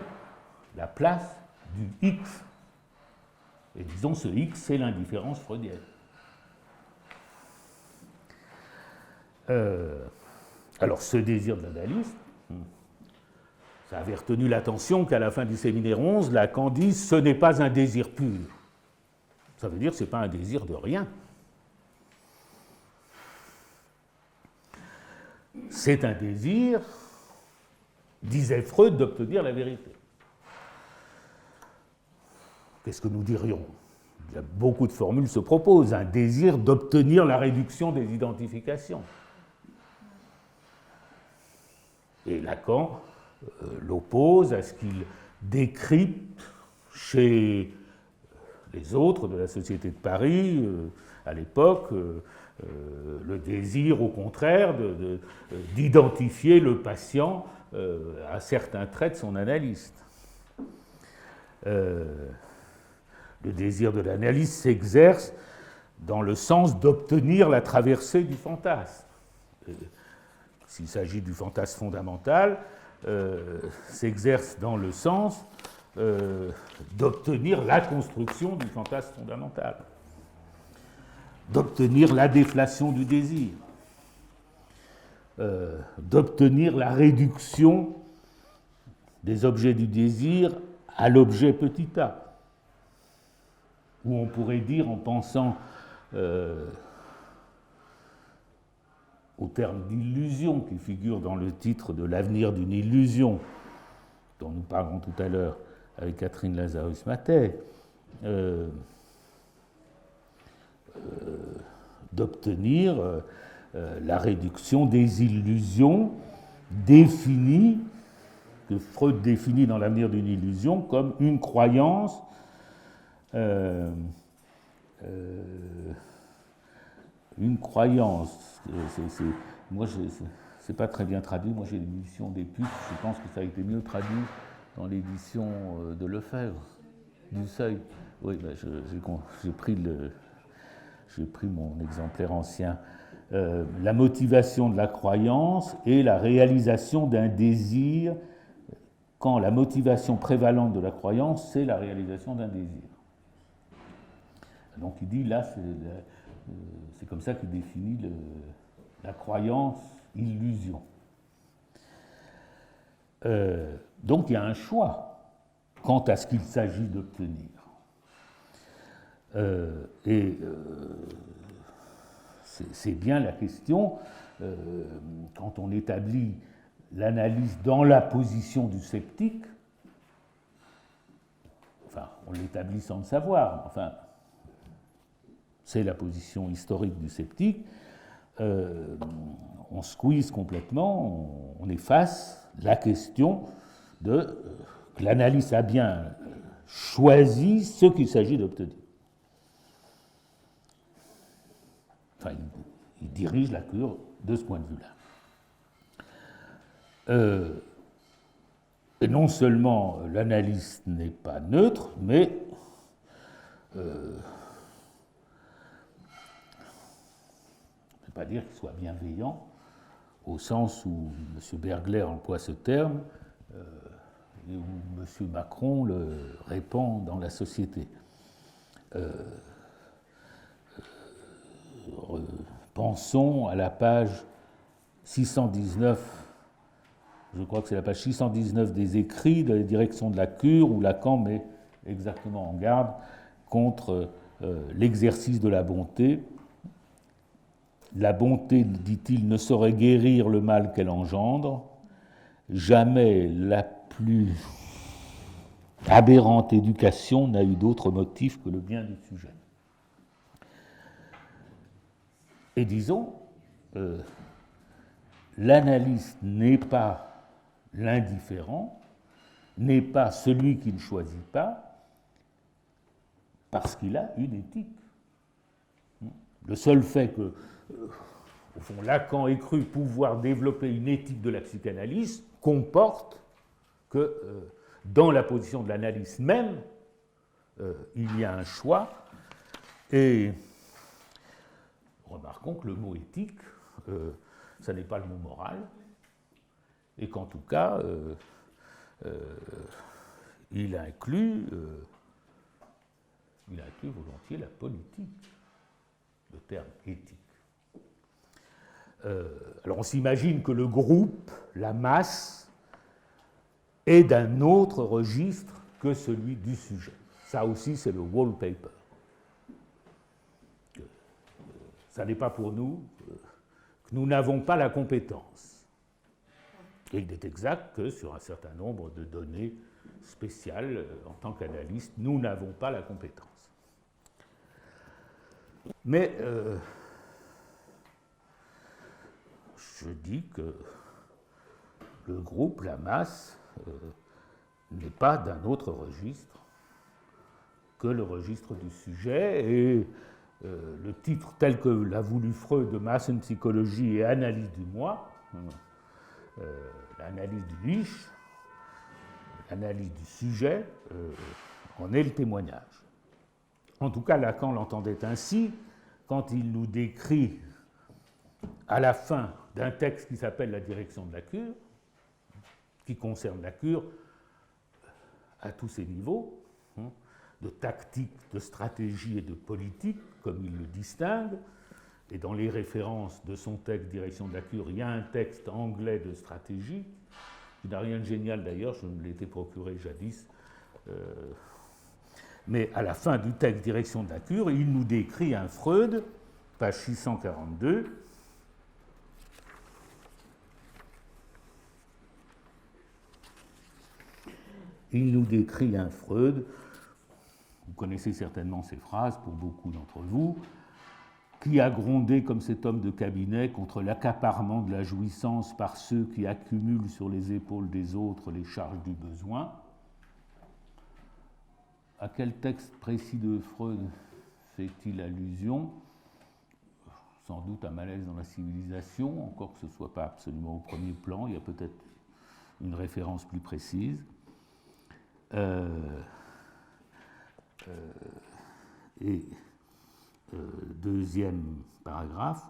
la place du X. Et disons, ce X, c'est l'indifférence freudienne. Alors, ce désir de l'analyste, ça avait retenu l'attention qu'à la fin du séminaire 11, Lacan dit « ce n'est pas un désir pur ». Ça veut dire que ce n'est pas un désir de rien. C'est un désir, disait Freud, d'obtenir la vérité. Qu'est-ce que nous dirions? Il y a beaucoup de formules se proposent. Un désir d'obtenir la réduction des identifications. Et Lacan l'oppose à ce qu'il décrypte chez les autres de la Société de Paris, à l'époque, le désir, au contraire, d'identifier le patient à certains traits de son analyste. Le désir de l'analyse s'exerce dans le sens d'obtenir la traversée du fantasme. S'il s'agit du fantasme fondamental, s'exerce dans le sens d'obtenir la construction du fantasme fondamental, d'obtenir la déflation du désir, d'obtenir la réduction des objets du désir à l'objet petit a. Ou on pourrait dire, en pensant au terme d'illusion qui figure dans le titre de L'avenir d'une illusion, dont nous parlerons tout à l'heure avec Catherine Lazarus-Mathey, d'obtenir la réduction des illusions définies, que Freud définit dans L'avenir d'une illusion comme une croyance moi, c'est pas très bien traduit. Moi, j'ai l'édition des Puces. Je pense que ça a été mieux traduit dans l'édition de Lefebvre, du Seuil. Oui, ben j'ai pris mon exemplaire ancien. La motivation de la croyance et la réalisation d'un désir, quand la motivation prévalente de la croyance, c'est la réalisation d'un désir. Donc il dit, là, c'est comme ça qu'il définit la croyance illusion. Donc il y a un choix quant à ce qu'il s'agit d'obtenir. C'est bien la question, quand on établit l'analyse dans la position du sceptique, enfin, on l'établit sans le savoir, enfin, c'est la position historique du sceptique, on squeeze complètement, on efface la question de que l'analyste a bien choisi ce qu'il s'agit d'obtenir. Enfin, il dirige la cure de ce point de vue-là. Et non seulement l'analyste n'est pas neutre, mais on ne peut pas dire qu'il soit bienveillant, au sens où M. Bergler emploie ce terme, et où M. Macron le répand dans la société. Pensons à la page 619, je crois que c'est la page 619 des écrits de la direction de la cure, où Lacan met exactement en garde contre l'exercice de la bonté. La bonté, dit-il, ne saurait guérir le mal qu'elle engendre. Jamais la plus aberrante éducation n'a eu d'autre motif que le bien du sujet. Et disons, l'analyste n'est pas l'indifférent, n'est pas celui qui ne choisit pas, parce qu'il a une éthique. Le seul fait que, au fond, Lacan ait cru pouvoir développer une éthique de la psychanalyse comporte que, dans la position de l'analyste même, il y a un choix. Et remarquons que le mot éthique, ça n'est pas le mot moral, et qu'en tout cas, il inclut volontiers la politique, le terme éthique. Alors on s'imagine que le groupe, la masse, est d'un autre registre que celui du sujet. Ça aussi, c'est le wallpaper. Ça n'est pas pour nous que nous n'avons pas la compétence. Et il est exact que sur un certain nombre de données spéciales, en tant qu'analyste, nous n'avons pas la compétence. Mais je dis que le groupe, la masse, n'est pas d'un autre registre que le registre du sujet, et le titre tel que l'a voulu Freud de Massenpsychologie et analyse du moi, l'analyse du ich, l'analyse du sujet, en est le témoignage. En tout cas, Lacan l'entendait ainsi quand il nous décrit à la fin d'un texte qui s'appelle La direction de la cure, qui concerne la cure à tous ses niveaux, de tactique, de stratégie et de politique, comme il le distingue. Et dans les références de son texte Direction de la cure, il y a un texte anglais de stratégie, qui n'a rien de génial d'ailleurs, je me l'étais procuré jadis. Mais à la fin du texte Direction de la cure, il nous décrit un Freud, page 642, il nous décrit un Freud, vous connaissez certainement ces phrases pour beaucoup d'entre vous, qui a grondé comme cet homme de cabinet contre l'accaparement de la jouissance par ceux qui accumulent sur les épaules des autres les charges du besoin. À quel texte précis de Freud fait-il allusion? Sans doute un malaise dans la civilisation, encore que ce ne soit pas absolument au premier plan, il y a peut-être une référence plus précise. Deuxième paragraphe,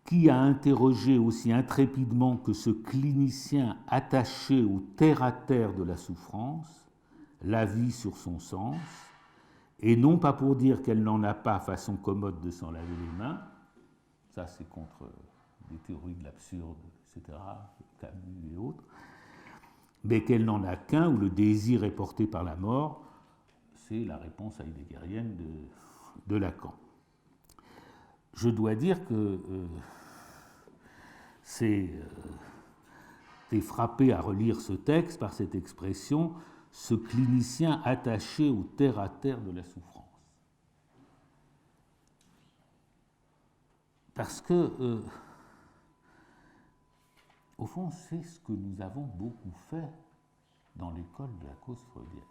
qui a interrogé aussi intrépidement que ce clinicien attaché au terre-à-terre de la souffrance, la vie sur son sens, et non pas pour dire qu'elle n'en a pas façon commode de s'en laver les mains, ça c'est contre les théories de l'absurde, etc., Camus et autres, mais qu'elle n'en a qu'un où le désir est porté par la mort, c'est la réponse heideggerienne de Lacan. Je dois dire que c'est frappé à relire ce texte par cette expression ce clinicien attaché au terre-à-terre de la souffrance. Parce que, au fond, c'est ce que nous avons beaucoup fait dans l'école de la cause freudienne.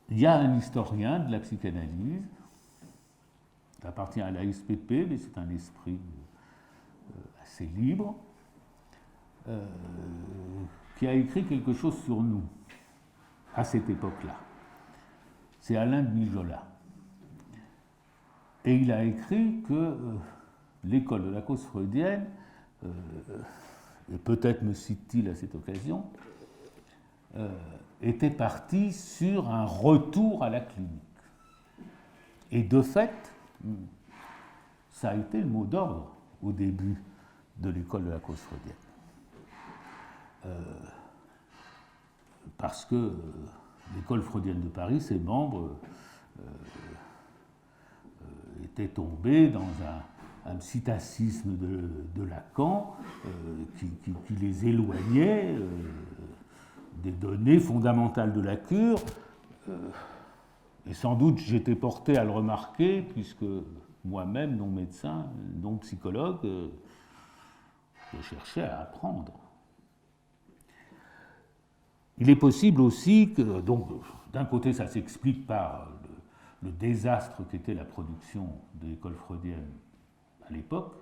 Il y a un historien de la psychanalyse, qui appartient à la SPP, mais c'est un esprit assez libre, qui a écrit quelque chose sur nous à cette époque-là. C'est Alain de Mijola. Et il a écrit que l'école de la cause freudienne, et peut-être me cite-t-il à cette occasion, était partie sur un retour à la clinique. Et de fait, ça a été le mot d'ordre au début de l'école de la cause freudienne. Parce que l'école freudienne de Paris, ses membres étaient tombés dans un psittacisme de Lacan qui les éloignait des données fondamentales de la cure. Et sans doute j'étais porté à le remarquer, puisque moi-même, non médecin, non psychologue, je cherchais à apprendre. Il est possible aussi que, donc, d'un côté, ça s'explique par le désastre qu'était la production de l'école freudienne à l'époque.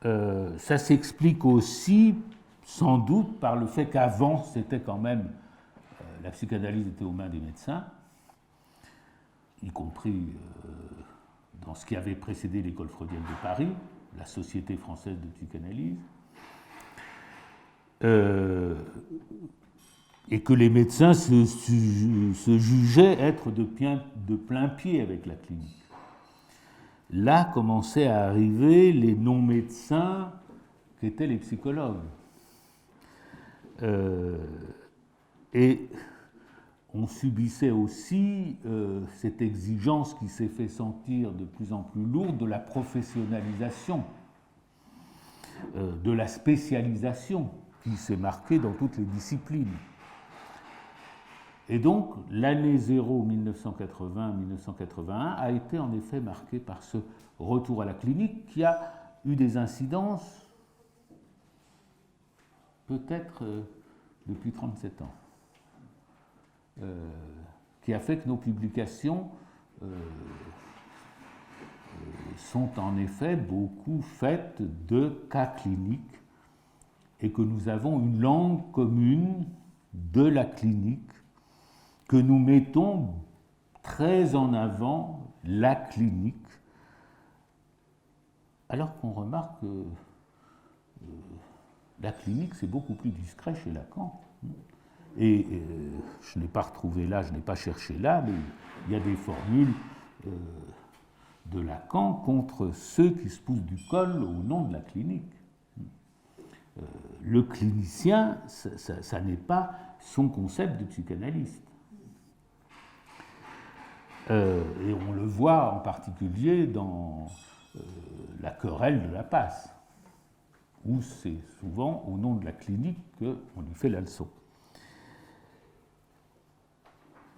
Ça s'explique aussi, sans doute, par le fait qu'avant, c'était quand même, la psychanalyse était aux mains des médecins, y compris dans ce qui avait précédé l'école freudienne de Paris, la Société française de psychanalyse. Et que les médecins se jugeaient être de plein pied avec la clinique. Là commençaient à arriver les non-médecins qui étaient les psychologues. Et on subissait aussi cette exigence qui s'est fait sentir de plus en plus lourde de la professionnalisation, de la spécialisation qui s'est marquée dans toutes les disciplines. Et donc, l'année 0, 1980-1981, a été en effet marquée par ce retour à la clinique qui a eu des incidences peut-être depuis 37 ans, qui a fait que nos publications sont en effet beaucoup faites de cas cliniques et que nous avons une langue commune de la clinique, que nous mettons très en avant la clinique, alors qu'on remarque que la clinique, c'est beaucoup plus discret chez Lacan. Et je n'ai pas retrouvé là, je n'ai pas cherché là, mais il y a des formules de Lacan contre ceux qui se poussent du col au nom de la clinique. Le clinicien, ça n'est pas son concept de psychanalyste. Et on le voit en particulier dans la querelle de la passe, où c'est souvent au nom de la clinique qu'on lui fait la leçon.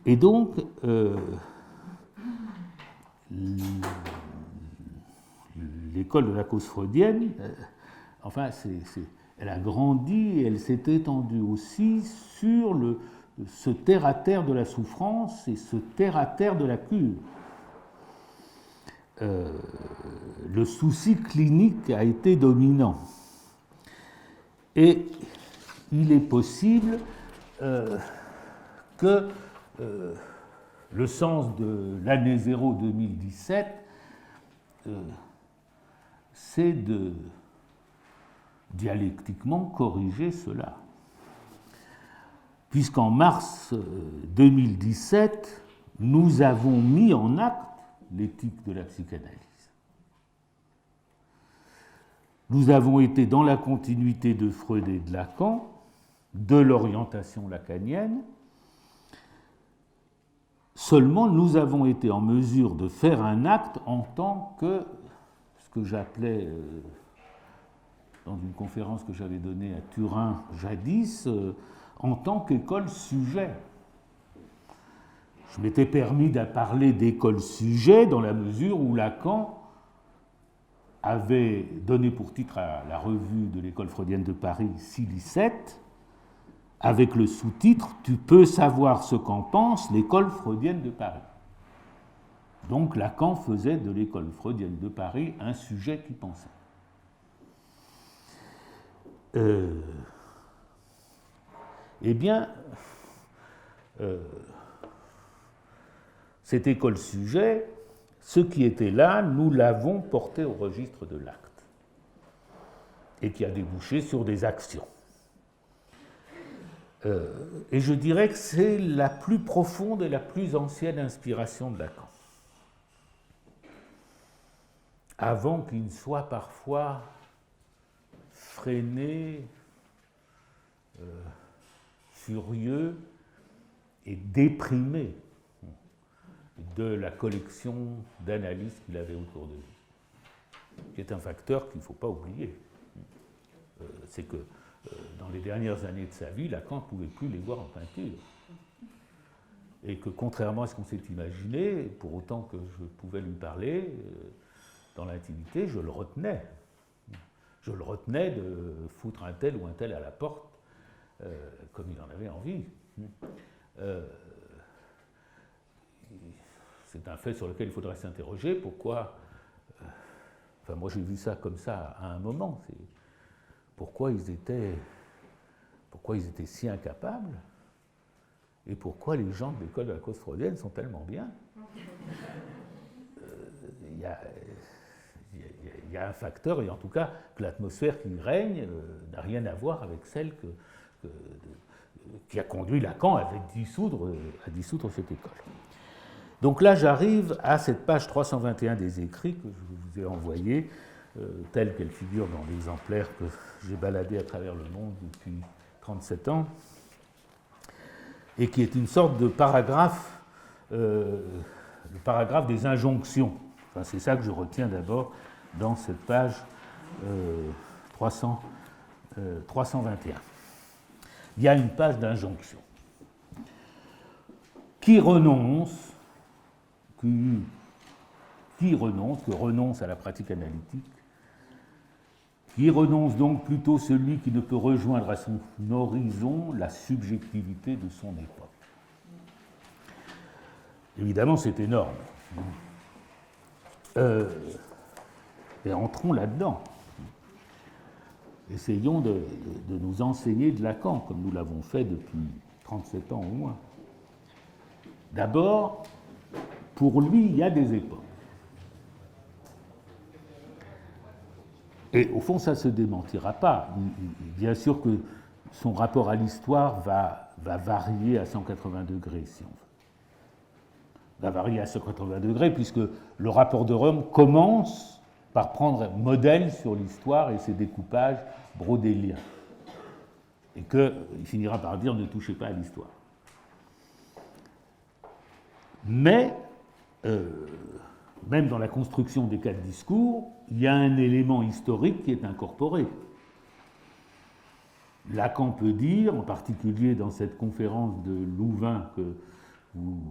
Et donc, l'école de la cause freudienne, enfin, elle a grandi et elle s'est étendue aussi sur ce terre-à-terre de la souffrance et ce terre-à-terre de la cure. Le souci clinique a été dominant. Et il est possible que le sens de l'année 0 2017, c'est de dialectiquement corriger cela. Puisqu'en mars 2017, nous avons mis en acte l'éthique de la psychanalyse. nous avons été dans la continuité de Freud et de Lacan, de l'orientation lacanienne. Seulement, nous avons été en mesure de faire un acte en tant que, ce que j'appelais, dans une conférence que j'avais donnée à Turin jadis, en tant qu'école sujet. Je m'étais permis de parler d'école sujet dans la mesure où Lacan avait donné pour titre à la revue de l'école freudienne de Paris, Silicette, avec le sous-titre « Tu peux savoir ce qu'en pense l'école freudienne de Paris ». Donc Lacan faisait de l'école freudienne de Paris un sujet qui pensait. Eh bien, cette école sujet, ce qui était là, nous l'avons porté au registre de l'acte et qui a débouché sur des actions. Et je dirais que c'est la plus profonde et la plus ancienne inspiration de Lacan. Avant qu'il ne soit parfois freiné, furieux et déprimé de la collection d'analyses qu'il avait autour de lui, qui est un facteur qu'il ne faut pas oublier. C'est que dans les dernières années de sa vie, Lacan ne pouvait plus les voir en peinture. Et que contrairement à ce qu'on s'est imaginé, pour autant que je pouvais lui parler, dans l'intimité, je le retenais. Je le retenais de foutre un tel ou un tel à la porte, comme il en avait envie. C'est un fait sur lequel il faudrait s'interroger. Pourquoi, enfin moi j'ai vu ça comme ça à un moment, c'est pourquoi ils étaient si incapables et pourquoi les gens de l'école de la cause freudienne sont tellement bien. Il y a un facteur, et en tout cas que l'atmosphère qui règne n'a rien à voir avec celle qui a conduit Lacan à dissoudre cette école. Donc là, j'arrive à cette page 321 des écrits que je vous ai envoyés, telle qu'elle figure dans l'exemplaire que j'ai baladé à travers le monde depuis 37 ans, et qui est une sorte de paragraphe, le paragraphe des injonctions. Enfin, c'est ça que je retiens d'abord dans cette page 321. Il y a une page d'injonction. Qui renonce à la pratique analytique, qui renonce donc plutôt celui qui ne peut rejoindre à son horizon la subjectivité de son époque. Évidemment, c'est énorme. Et entrons là-dedans. Essayons de nous enseigner de Lacan, comme nous l'avons fait depuis 37 ans au moins. D'abord, pour lui, il y a des époques. Et au fond, ça ne se démentira pas. Bien sûr que son rapport à l'histoire va varier à 180 degrés, si on veut. Va varier à 180 degrés, puisque le rapport de Rome commence par prendre modèle sur l'histoire et ses découpages brodéliens. Et qu'il finira par dire « ne touchez pas à l'histoire ». Mais, même dans la construction des quatre discours, il y a un élément historique qui est incorporé. Lacan peut dire, en particulier dans cette conférence de Louvain que vous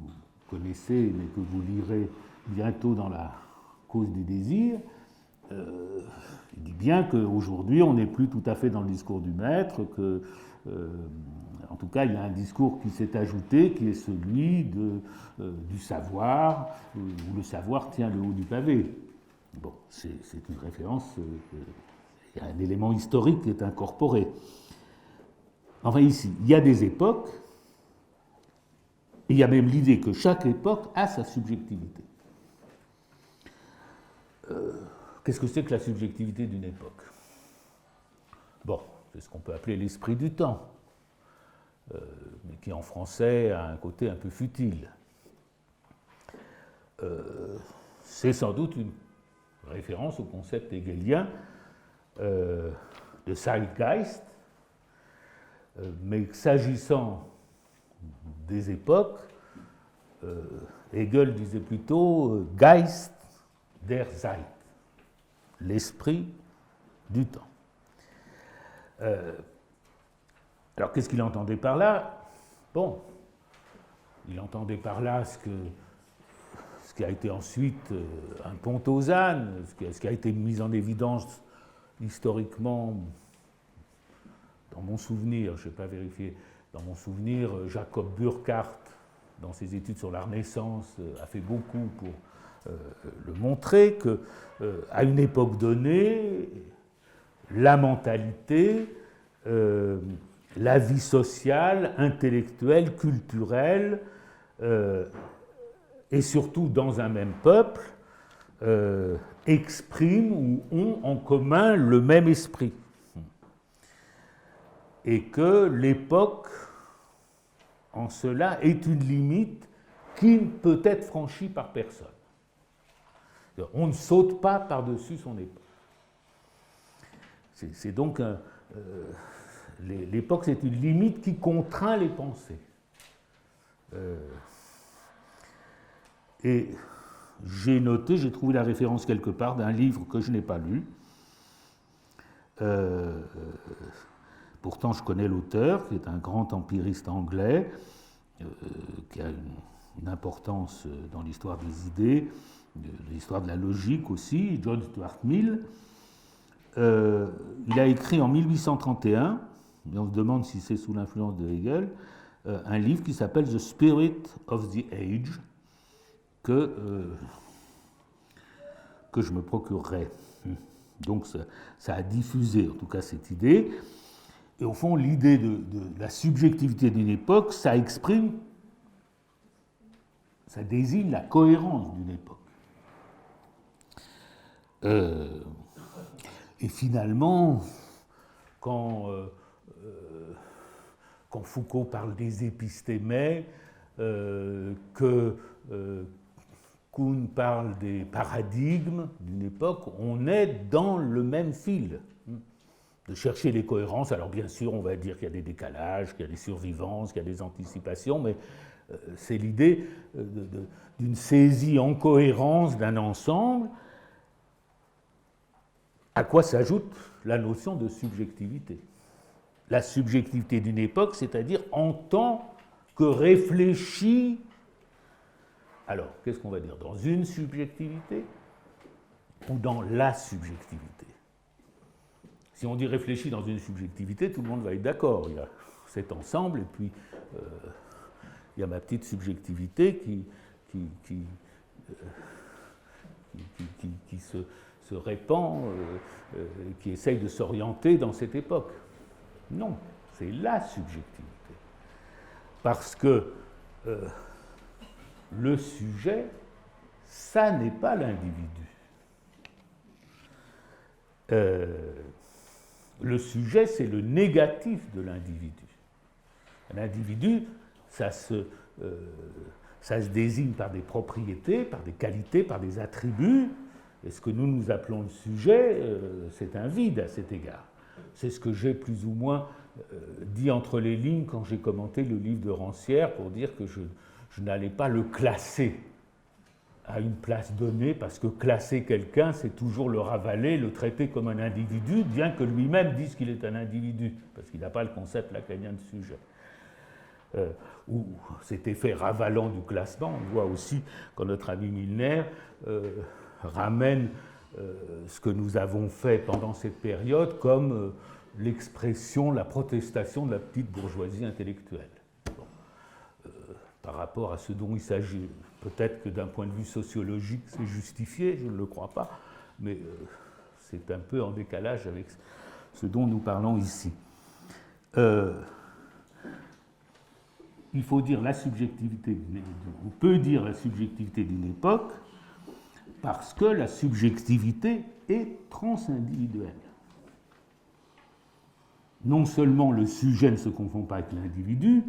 connaissez, mais que vous lirez bientôt dans la cause du désir, il dit bien qu'aujourd'hui, on n'est plus tout à fait dans le discours du maître, que, en tout cas, il y a un discours qui s'est ajouté, qui est celui du savoir, où le savoir tient le haut du pavé. Bon, c'est une référence, il y a un élément historique qui est incorporé. Enfin, ici, il y a des époques, et il y a même l'idée que chaque époque a sa subjectivité. Qu'est-ce que c'est que la subjectivité d'une époque? Bon, c'est ce qu'on peut appeler l'esprit du temps, mais qui en français a un côté un peu futile. C'est sans doute une référence au concept hegelien de Zeitgeist, mais s'agissant des époques, Hegel disait plutôt Geist der Zeit, l'esprit du temps. Alors qu'est-ce qu'il entendait par là? Bon, il entendait par là ce qui a été ensuite un pont aux ânes, ce qui a été mis en évidence historiquement, dans mon souvenir, je n'ai pas vérifié, dans mon souvenir, Jacob Burckhardt, dans ses études sur la Renaissance, a fait beaucoup pour le montrer, qu'à une époque donnée, la mentalité, la vie sociale, intellectuelle, culturelle, et surtout dans un même peuple, expriment ou ont en commun le même esprit. Et que l'époque, en cela, est une limite qui ne peut être franchie par personne. On ne saute pas par-dessus son époque. C'est donc l'époque, c'est une limite qui contraint les pensées. Et j'ai noté, j'ai trouvé la référence quelque part d'un livre que je n'ai pas lu. Pourtant, je connais l'auteur, qui est un grand empiriste anglais, qui a une importance dans l'histoire des idées, l'histoire de la logique aussi, John Stuart Mill. Il a écrit en 1831, et on se demande si c'est sous l'influence de Hegel, un livre qui s'appelle The Spirit of the Age, que je me procurerai. Donc ça a diffusé, en tout cas, cette idée. Et au fond, l'idée de la subjectivité d'une époque, ça exprime, ça désigne la cohérence d'une époque. Et finalement, quand Foucault parle des épistémès, que Kuhn parle des paradigmes d'une époque, on est dans le même fil, de chercher les cohérences. Alors bien sûr, on va dire qu'il y a des décalages, qu'il y a des survivances, qu'il y a des anticipations, mais c'est l'idée d'une saisie en cohérence d'un ensemble, à quoi s'ajoute la notion de subjectivité. La subjectivité d'une époque, c'est-à-dire en tant que réfléchie. Alors, qu'est-ce qu'on va dire? Dans une subjectivité ou dans la subjectivité? Si on dit réfléchi dans une subjectivité, tout le monde va être d'accord. Il y a cet ensemble, et puis il y a ma petite subjectivité qui se répand, qui essaye de s'orienter dans cette époque. Non, c'est la subjectivité. Parce que le sujet, ça n'est pas l'individu. Le sujet, c'est le négatif de l'individu. L'individu, ça se désigne par des propriétés, par des qualités, par des attributs. Et ce que nous appelons le sujet, c'est un vide à cet égard. C'est ce que j'ai plus ou moins dit entre les lignes quand j'ai commenté le livre de Rancière pour dire que je n'allais pas le classer à une place donnée, parce que classer quelqu'un, c'est toujours le ravaler, le traiter comme un individu, bien que lui-même dise qu'il est un individu, parce qu'il n'a pas le concept lacanien de sujet. Ou cet effet ravalant du classement, on voit aussi quand notre ami Milner ramène ce que nous avons fait pendant cette période comme l'expression, la protestation de la petite bourgeoisie intellectuelle. Bon. Par rapport à ce dont il s'agit, peut-être que d'un point de vue sociologique, c'est justifié, je ne le crois pas, mais c'est un peu en décalage avec ce dont nous parlons ici. Il faut dire la subjectivité, on peut dire la subjectivité d'une époque, parce que la subjectivité est transindividuelle. Non seulement le sujet ne se confond pas avec l'individu,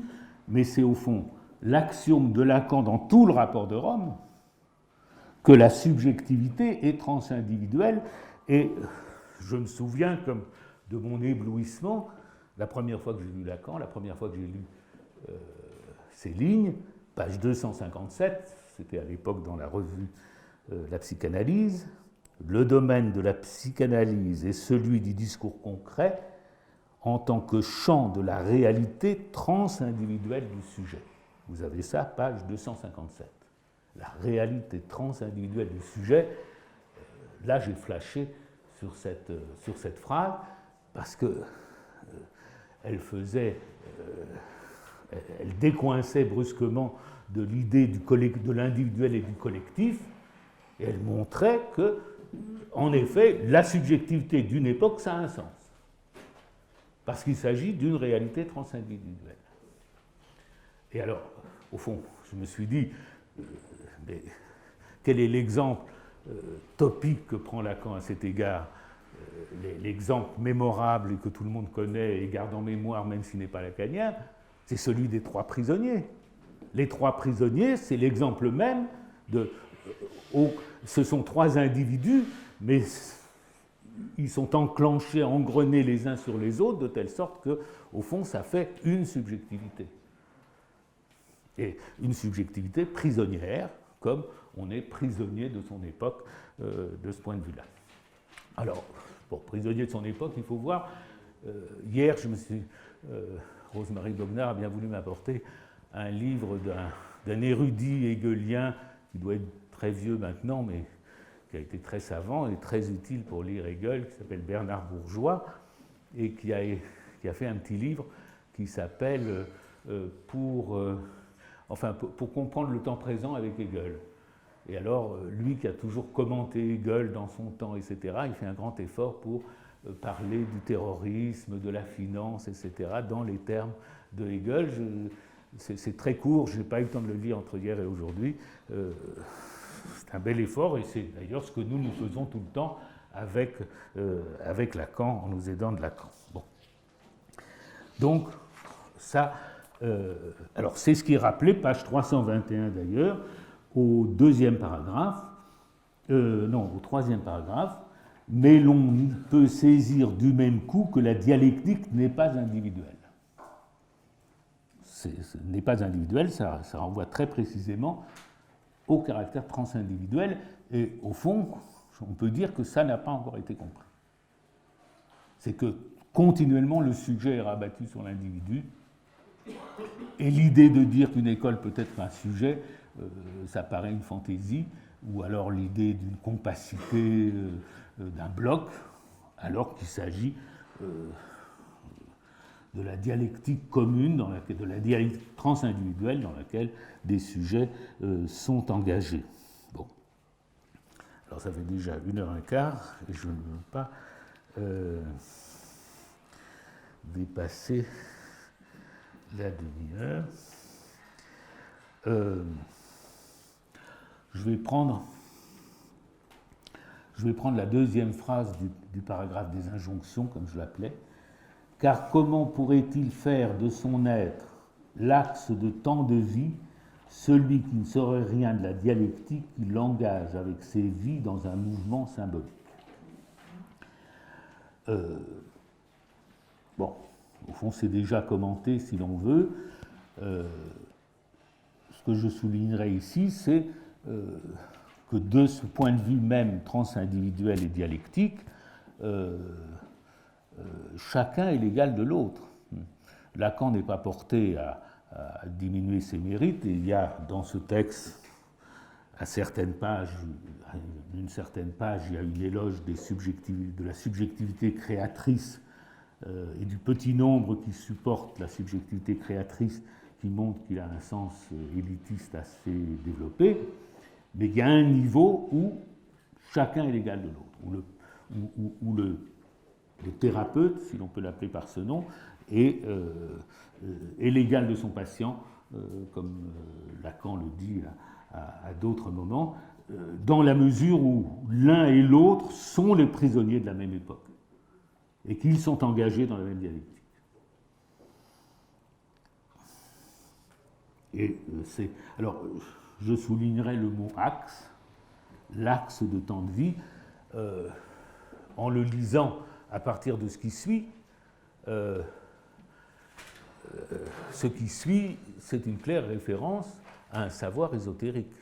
mais c'est au fond l'axiome de Lacan dans tout le rapport de Rome que la subjectivité est transindividuelle, et je me souviens comme de mon éblouissement, la première fois que j'ai lu Lacan, la première fois que j'ai lu ces lignes, page 257, c'était à l'époque dans la revue La Psychanalyse, le domaine de la psychanalyse est celui du discours concret en tant que champ de la réalité transindividuelle du sujet. Vous avez ça, page 257. La réalité transindividuelle du sujet. Là, j'ai flashé sur cette phrase parce que elle décoinçait brusquement de l'idée de l'individuel et du collectif, et elle montrait que, en effet, la subjectivité d'une époque, ça a un sens. Parce qu'il s'agit d'une réalité transindividuelle. Et alors, au fond, je me suis dit, mais quel est l'exemple topique que prend Lacan à cet égard, l'exemple mémorable et que tout le monde connaît et garde en mémoire, même s'il n'est pas lacanien, c'est celui des 3 prisonniers. Les 3 prisonniers, c'est l'exemple même de... ce sont 3 individus, mais ils sont enclenchés, engrenés les uns sur les autres, de telle sorte que, au fond, ça fait une subjectivité. Et une subjectivité prisonnière, comme on est prisonnier de son époque de ce point de vue-là. Alors, pour prisonnier de son époque, il faut voir, hier, Rosemarie Bognar a bien voulu m'apporter un livre d'un érudit hegelien qui doit être très vieux maintenant, mais qui a été très savant et très utile pour lire Hegel, qui s'appelle Bernard Bourgeois, et qui a fait un petit livre qui s'appelle pour comprendre le temps présent avec Hegel. Et alors, lui qui a toujours commenté Hegel dans son temps, etc., il fait un grand effort pour parler du terrorisme, de la finance, etc., dans les termes de Hegel. C'est très court, je n'ai pas eu le temps de le lire entre hier et aujourd'hui. C'est un bel effort, et c'est d'ailleurs ce que nous faisons tout le temps avec Lacan, en nous aidant de Lacan. Bon. Donc, ça... alors, c'est ce qui est rappelé, page 321 d'ailleurs, au 2e paragraphe, au 3e paragraphe, mais l'on peut saisir du même coup que la dialectique n'est pas individuelle. N'est pas individuelle, ça renvoie très précisément au caractère transindividuel, et au fond, on peut dire que ça n'a pas encore été compris. C'est que continuellement le sujet est rabattu sur l'individu, et l'idée de dire qu'une école peut être un sujet, ça paraît une fantaisie, ou alors l'idée d'une compacité d'un bloc, alors qu'il s'agit de la dialectique commune, de la dialectique transindividuelle dans laquelle des sujets sont engagés. Bon. Alors ça fait déjà 1h15, et je ne veux pas dépasser la demi-heure. Je vais prendre la 2e phrase du paragraphe des injonctions, comme je l'appelais. Car comment pourrait-il faire de son être l'axe de tant de vie, celui qui ne saurait rien de la dialectique qui l'engage avec ses vies dans un mouvement symbolique? Bon, au fond, c'est déjà commenté si l'on veut. Ce que je soulignerai ici, c'est que de ce point de vue même transindividuel et dialectique, chacun est l'égal de l'autre. Lacan n'est pas porté à diminuer ses mérites, et il y a dans ce texte, à une certaine page, il y a une éloge de la subjectivité créatrice et du petit nombre qui supporte la subjectivité créatrice, qui montre qu'il a un sens élitiste assez développé, mais il y a un niveau où chacun est l'égal de l'autre, où le thérapeute, si l'on peut l'appeler par ce nom, est l'égal de son patient, comme Lacan le dit à d'autres moments, dans la mesure où l'un et l'autre sont les prisonniers de la même époque et qu'ils sont engagés dans la même dialectique. Et alors, je soulignerai le mot axe, l'axe de temps de vie. en le lisant à partir de ce qui suit, c'est une claire référence à un savoir ésotérique.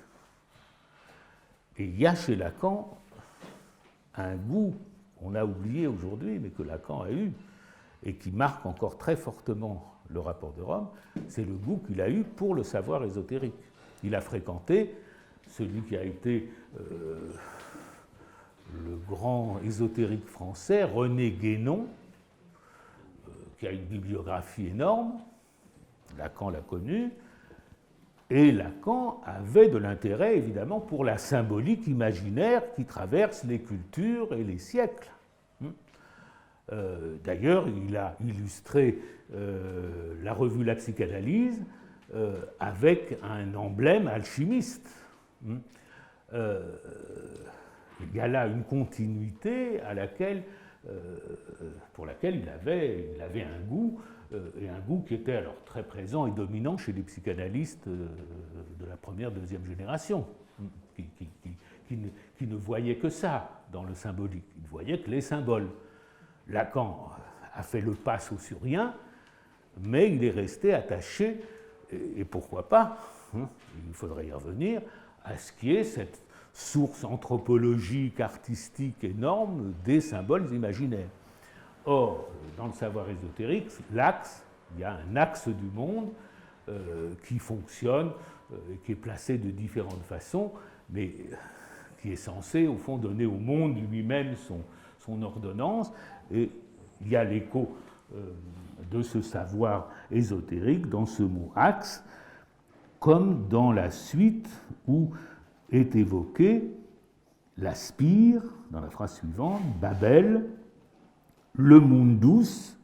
Et il y a chez Lacan un goût qu'on a oublié aujourd'hui, mais que Lacan a eu, et qui marque encore très fortement le rapport de Rome, c'est le goût qu'il a eu pour le savoir ésotérique. Il a fréquenté celui qui a été le grand ésotérique français, René Guénon, qui a une bibliographie énorme. Lacan l'a connu. Et Lacan avait de l'intérêt, évidemment, pour la symbolique imaginaire qui traverse les cultures et les siècles. D'ailleurs, il a illustré la revue La Psychanalyse avec un emblème alchimiste. Il y a là une continuité pour laquelle il avait un goût, et un goût qui était alors très présent et dominant chez les psychanalystes de la première, deuxième génération, qui ne voyaient que ça dans le symbolique. Ils ne voyaient que les symboles. Lacan a fait le pas saussurien, mais il est resté attaché, et pourquoi pas, il faudrait y revenir, à ce qui est cette source anthropologique, artistique énorme des symboles imaginaires. Or, dans le savoir ésotérique, il y a un axe du monde qui fonctionne, qui est placé de différentes façons, mais qui est censé, au fond, donner au monde lui-même son ordonnance. Et il y a l'écho de ce savoir ésotérique dans ce mot axe, comme dans la suite où est évoqué la spire, dans la phrase suivante, Babel, le mundus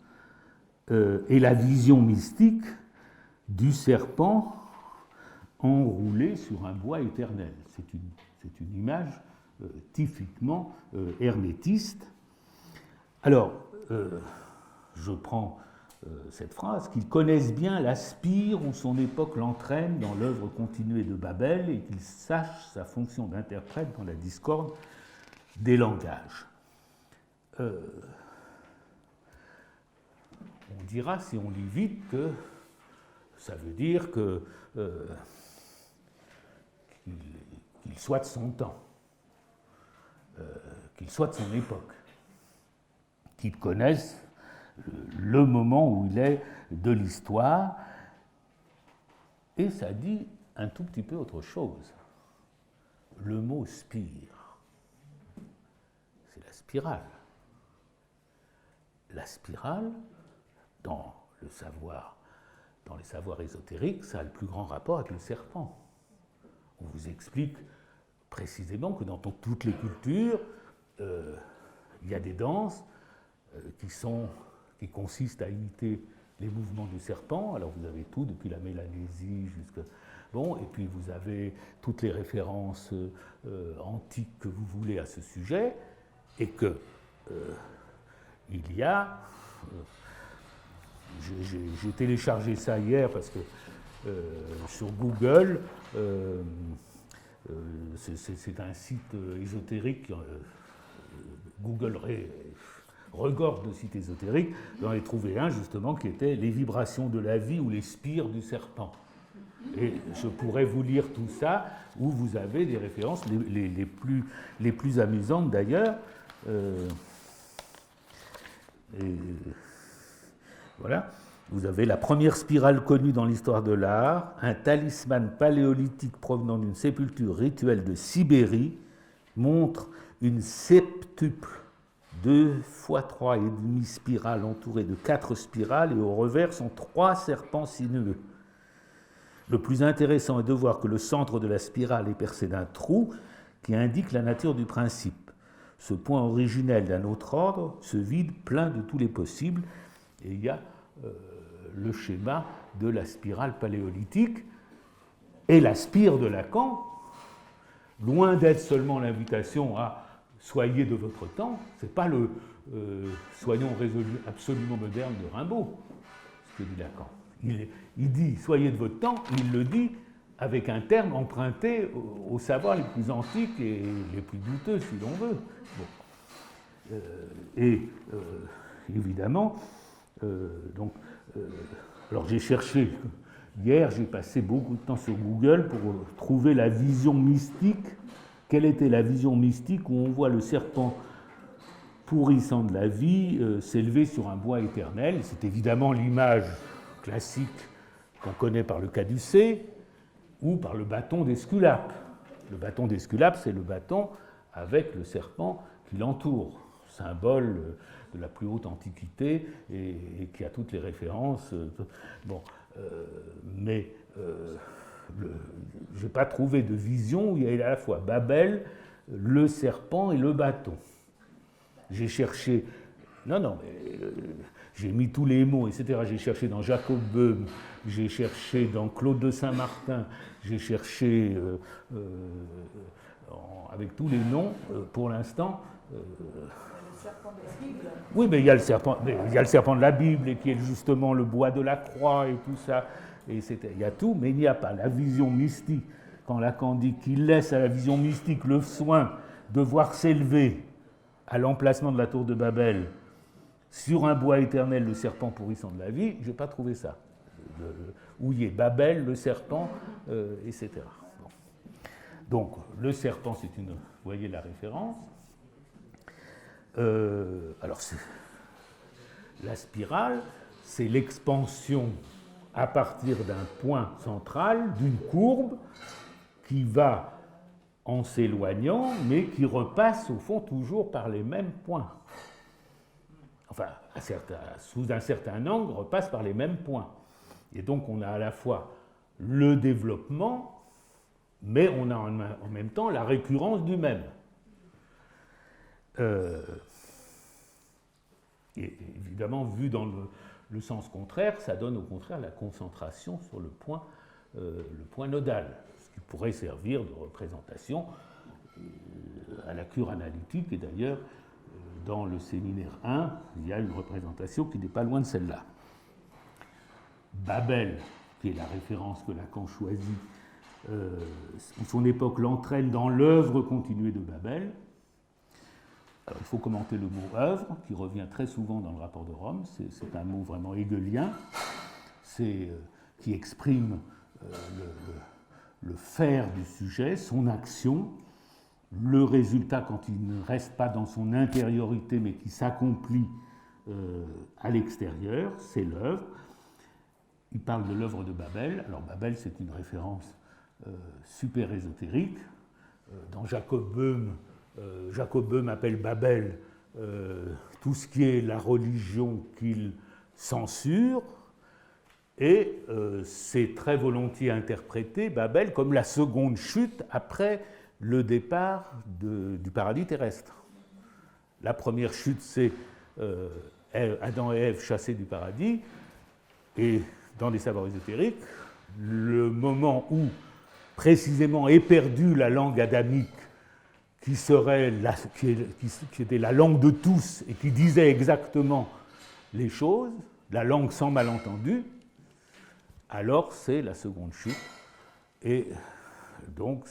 et la vision mystique du serpent enroulé sur un bois éternel. C'est une image typiquement hermétiste. Alors, je prends cette phrase, qu'ils connaissent bien la spire où son époque l'entraîne dans l'œuvre continuée de Babel et qu'ils sachent sa fonction d'interprète dans la discorde des langages. On dira, si on lit vite, que ça veut dire qu'il soit de son temps, qu'il soit de son époque, qu'il connaisse le moment où il est de l'histoire, et ça dit un tout petit peu autre chose. Le mot spire, c'est la spirale. La spirale, dans les savoirs ésotériques, ça a le plus grand rapport avec le serpent. On vous explique précisément que dans toutes les cultures, il y a des danses qui consistent à imiter les mouvements du serpent. Alors vous avez tout, depuis la Mélanésie jusqu'à... Bon, et puis vous avez toutes les références antiques que vous voulez à ce sujet, et que il y a... j'ai téléchargé ça hier parce que sur Google, c'est un site ésotérique, Google regorge de sites ésotériques, j'en ai trouvé un justement qui était les vibrations de la vie ou les spires du serpent. Et je pourrais vous lire tout ça, où vous avez des références les plus amusantes d'ailleurs. Voilà. Vous avez la première spirale connue dans l'histoire de l'art, un talisman paléolithique provenant d'une sépulture rituelle de Sibérie, montre une septuple 2 x 3,5 spirales entourées de 4 spirales, et au revers sont 3 serpents sinueux. Le plus intéressant est de voir que le centre de la spirale est percé d'un trou qui indique la nature du principe. Ce point originel d'un autre ordre se vide plein de tous les possibles, et il y a le schéma de la spirale paléolithique. Et la spire de Lacan, loin d'être seulement l'invitation à soyez de votre temps, ce n'est pas le soyons absolument moderne de Rimbaud, ce que dit Lacan. Il dit soyez de votre temps, il le dit avec un terme emprunté aux savoirs les plus antiques et les plus douteux, si l'on veut. Bon. Évidemment, alors j'ai cherché, hier j'ai passé beaucoup de temps sur Google pour trouver la vision mystique. Quelle était la vision mystique où on voit le serpent pourrissant de la vie s'élever sur un bois éternel? C'est évidemment l'image classique qu'on connaît par le caducée ou par le bâton d'Esculape. Le bâton d'Esculape, c'est le bâton avec le serpent qui l'entoure, symbole de la plus haute antiquité et qui a toutes les références. Mais je n'ai pas trouvé de vision où il y avait à la fois Babel, le serpent et le bâton. J'ai cherché, j'ai mis tous les mots, etc. J'ai cherché dans Jacob Böhm, j'ai cherché dans Claude de Saint-Martin, j'ai cherché avec tous les noms, pour l'instant. Le serpent de la Bible. Oui, mais il y a le serpent de la Bible, et qui est justement le bois de la croix et tout ça. Et il y a tout, mais il n'y a pas la vision mystique. Quand Lacan dit qu'il laisse à la vision mystique le soin de voir s'élever à l'emplacement de la tour de Babel, sur un bois éternel, le serpent pourrissant de la vie, je n'ai pas trouvé ça. Où il y est Babel, le serpent, etc. Bon. Donc, le serpent, c'est une... Vous voyez la référence. Alors, la spirale, c'est l'expansion à partir d'un point central, d'une courbe, qui va en s'éloignant, mais qui repasse au fond toujours par les mêmes points. Enfin, sous un certain angle, repasse par les mêmes points. Et donc on a à la fois le développement, mais on a en même temps la récurrence du même. Et évidemment, vu dans le sens contraire, ça donne au contraire la concentration sur le point nodal, ce qui pourrait servir de représentation à la cure analytique. Et d'ailleurs, dans le séminaire 1, il y a une représentation qui n'est pas loin de celle-là. Babel, qui est la référence que Lacan choisit, son époque l'entraîne dans l'œuvre continuée de Babel. Alors, il faut commenter le mot œuvre, qui revient très souvent dans le rapport de Rome. C'est un mot vraiment hegelien, qui exprime le faire du sujet, son action, le résultat quand il ne reste pas dans son intériorité, mais qui s'accomplit à l'extérieur, c'est l'œuvre. Il parle de l'œuvre de Babel. Alors Babel, c'est une référence super ésotérique. Dans Jacob Böhm appelle Babel tout ce qui est la religion qu'il censure, et c'est très volontiers interprété, Babel, comme la seconde chute après le départ du paradis terrestre. La première chute, c'est Adam et Ève chassés du paradis, et dans les savoirs ésotériques, le moment où précisément est perdue la langue adamique, qui était la langue de tous et qui disait exactement les choses, la langue sans malentendu, alors c'est la seconde chute. Et donc,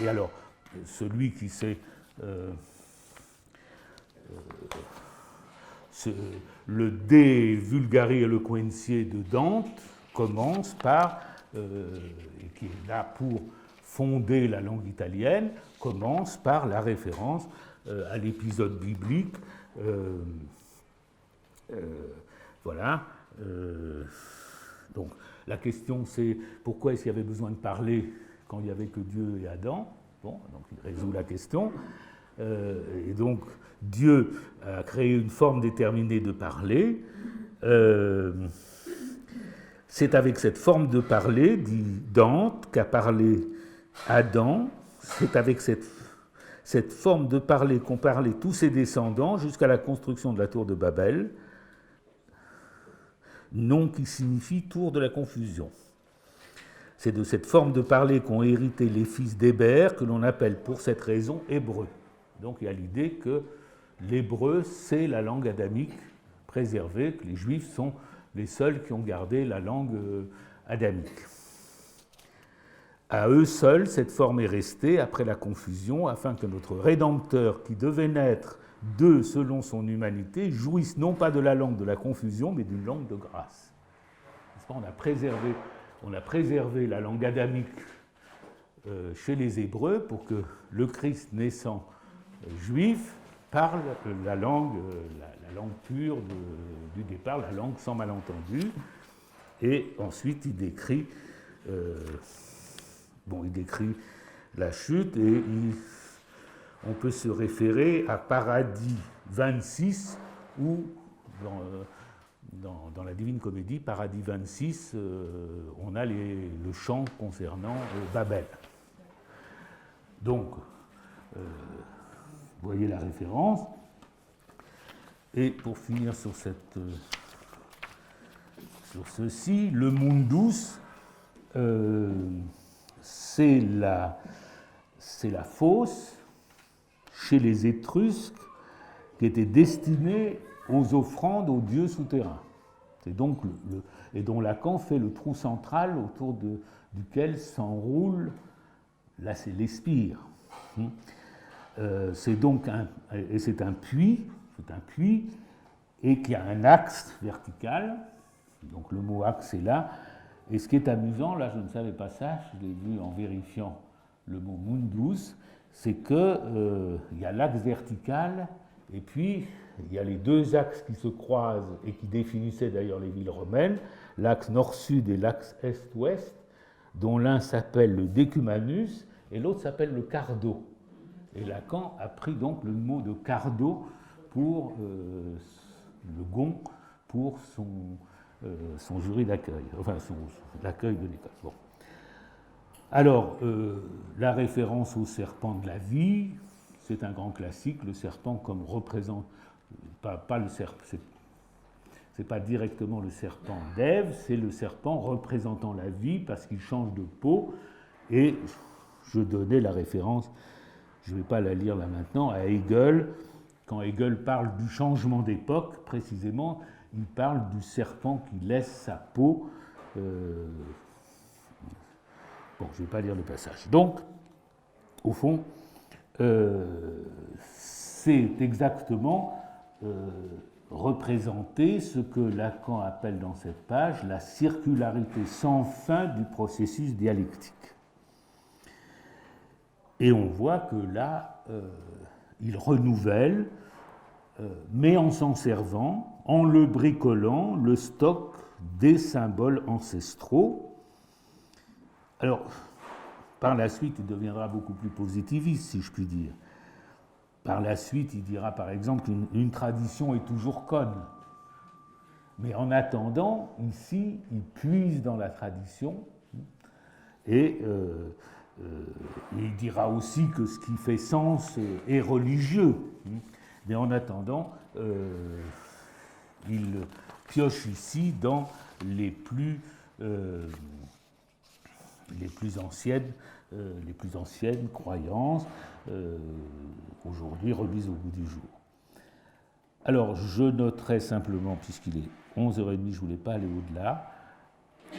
alors, celui qui sait le De Vulgari Eloquentiae de Dante commence par, et qui est là pour fonder la langue italienne, commence par la référence à l'épisode biblique. Voilà. Donc la question c'est pourquoi est-ce qu'il y avait besoin de parler quand il n'y avait que Dieu et Adam? Bon, donc il résout la question. Et donc Dieu a créé une forme déterminée de parler. C'est avec cette forme de parler, dit Dante, qu'a parlé Adam. C'est avec cette forme de parler qu'ont parlé tous ses descendants jusqu'à la construction de la tour de Babel, nom qui signifie tour de la confusion. C'est de cette forme de parler qu'ont hérité les fils d'Héber, que l'on appelle pour cette raison hébreu. Donc il y a l'idée que l'hébreu, c'est la langue adamique préservée, que les juifs sont les seuls qui ont gardé la langue adamique. À eux seuls, cette forme est restée après la confusion, afin que notre Rédempteur, qui devait naître 2, selon son humanité, jouissent non pas de la langue de la confusion, mais d'une langue de grâce. On a préservé la langue adamique chez les Hébreux pour que le Christ naissant juif parle la langue pure du départ, la langue sans malentendu. Et ensuite, il décrit la chute et on peut se référer à Paradis 26 où, dans la Divine Comédie, Paradis 26, on a le chant concernant Babel. Donc, vous voyez la référence. Et pour finir sur ceci, le mundus, c'est la fosse chez les Étrusques qui était destinée aux offrandes aux dieux souterrains. C'est donc et dont Lacan fait le trou central autour duquel s'enroule, là c'est l'espire. C'est donc un puits, et qui a un axe vertical, donc le mot axe est là, et ce qui est amusant, là je ne savais pas ça, je l'ai vu en vérifiant le mot mundus, c'est qu'il y a l'axe vertical, et puis il y a les deux axes qui se croisent et qui définissaient d'ailleurs les villes romaines, l'axe nord-sud et l'axe est-ouest, dont l'un s'appelle le decumanus et l'autre s'appelle le cardo. Et Lacan a pris donc le mot de cardo pour le gond, pour son jury d'accueil, enfin l'accueil de l'école. Bon. Alors, la référence au serpent de la vie, c'est un grand classique, le serpent comme représente, pas le serpent, c'est pas directement le serpent d'Ève, c'est le serpent représentant la vie parce qu'il change de peau, et je donnais la référence, je ne vais pas la lire là maintenant, à Hegel. Quand Hegel parle du changement d'époque, précisément, il parle du serpent qui laisse sa peau. Bon, je ne vais pas lire le passage. Donc, au fond, c'est exactement représenter ce que Lacan appelle dans cette page la circularité sans fin du processus dialectique. Et on voit que là, il renouvelle, mais en s'en servant, en le bricolant, le stock des symboles ancestraux. Alors, par la suite, il deviendra beaucoup plus positiviste, si je puis dire. Par la suite, il dira par exemple qu'une tradition est toujours conne. Mais en attendant, ici, il puise dans la tradition et il dira aussi que ce qui fait sens est religieux. Mais en attendant, il pioche ici dans les plus anciennes croyances, aujourd'hui remises au goût du jour. Alors, je noterai simplement, puisqu'il est 11h30, je ne voulais pas aller au-delà,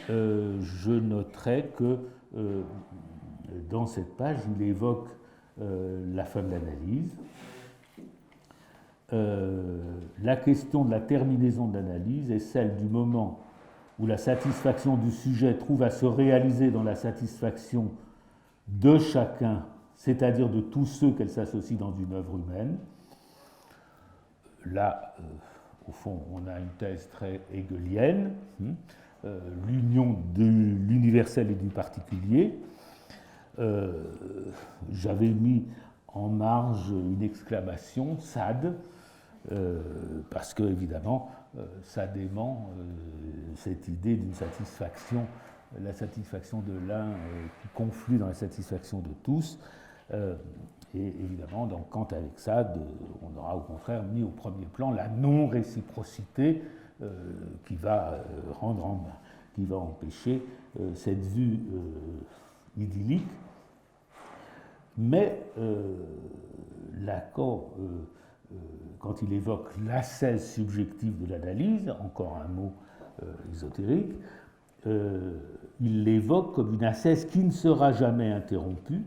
je noterai que dans cette page, il évoque la fin de l'analyse, la question de la terminaison de l'analyse est celle du moment où la satisfaction du sujet trouve à se réaliser dans la satisfaction de chacun, c'est-à-dire de tous ceux qu'elle s'associe dans une œuvre humaine. Là, au fond, on a une thèse très hegelienne, l'union de l'universel et du particulier. J'avais mis en marge une exclamation, Sade, parce que, évidemment, ça dément cette idée d'une satisfaction, la satisfaction de l'un qui conflue dans la satisfaction de tous. Et évidemment, dans Kant avec Sade, on aura au contraire mis au premier plan la non-réciprocité qui va empêcher cette vue idyllique. Mais Lacan, quand il évoque l'ascèse subjective de l'analyse, encore un mot ésotérique, il l'évoque comme une ascèse qui ne sera jamais interrompue,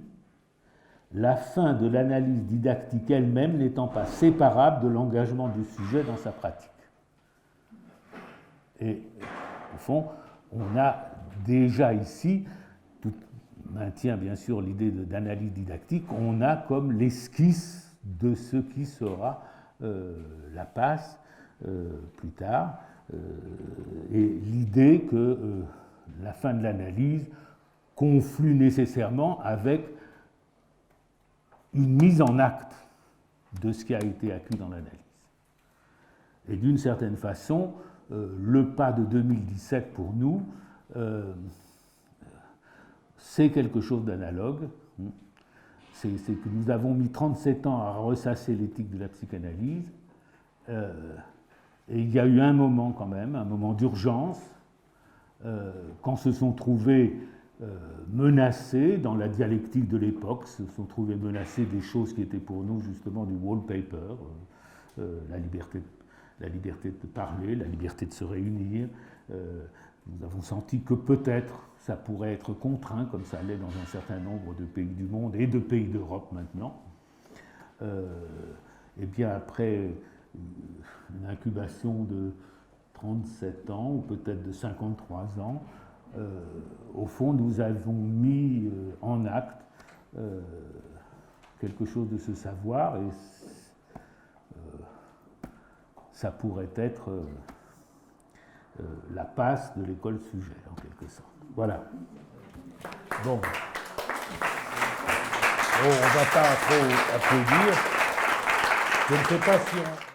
la fin de l'analyse didactique elle-même n'étant pas séparable de l'engagement du sujet dans sa pratique. Et au fond, on a déjà ici, tout maintient bien sûr l'idée d'analyse didactique, on a comme l'esquisse de ce qui sera la passe plus tard, et l'idée que la fin de l'analyse conflue nécessairement avec une mise en acte de ce qui a été acquis dans l'analyse. Et d'une certaine façon, le pas de 2017 pour nous, c'est quelque chose d'analogue. C'est que nous avons mis 37 ans à ressasser l'éthique de la psychanalyse, et il y a eu un moment quand même, un moment d'urgence, quand se sont trouvés menacés dans la dialectique de l'époque, se sont trouvés menacés des choses qui étaient pour nous justement du wallpaper, la liberté de parler, la liberté de se réunir. Nous avons senti que peut-être ça pourrait être contraint, comme ça l'est dans un certain nombre de pays du monde et de pays d'Europe maintenant. Et bien après une incubation de 37 ans, ou peut-être de 53 ans, au fond, nous avons mis en acte quelque chose de ce savoir, et ça pourrait être la passe de l'école sujet, en quelque sorte. Voilà. Bon. Oh, on ne va pas trop applaudir. Je ne sais pas si on...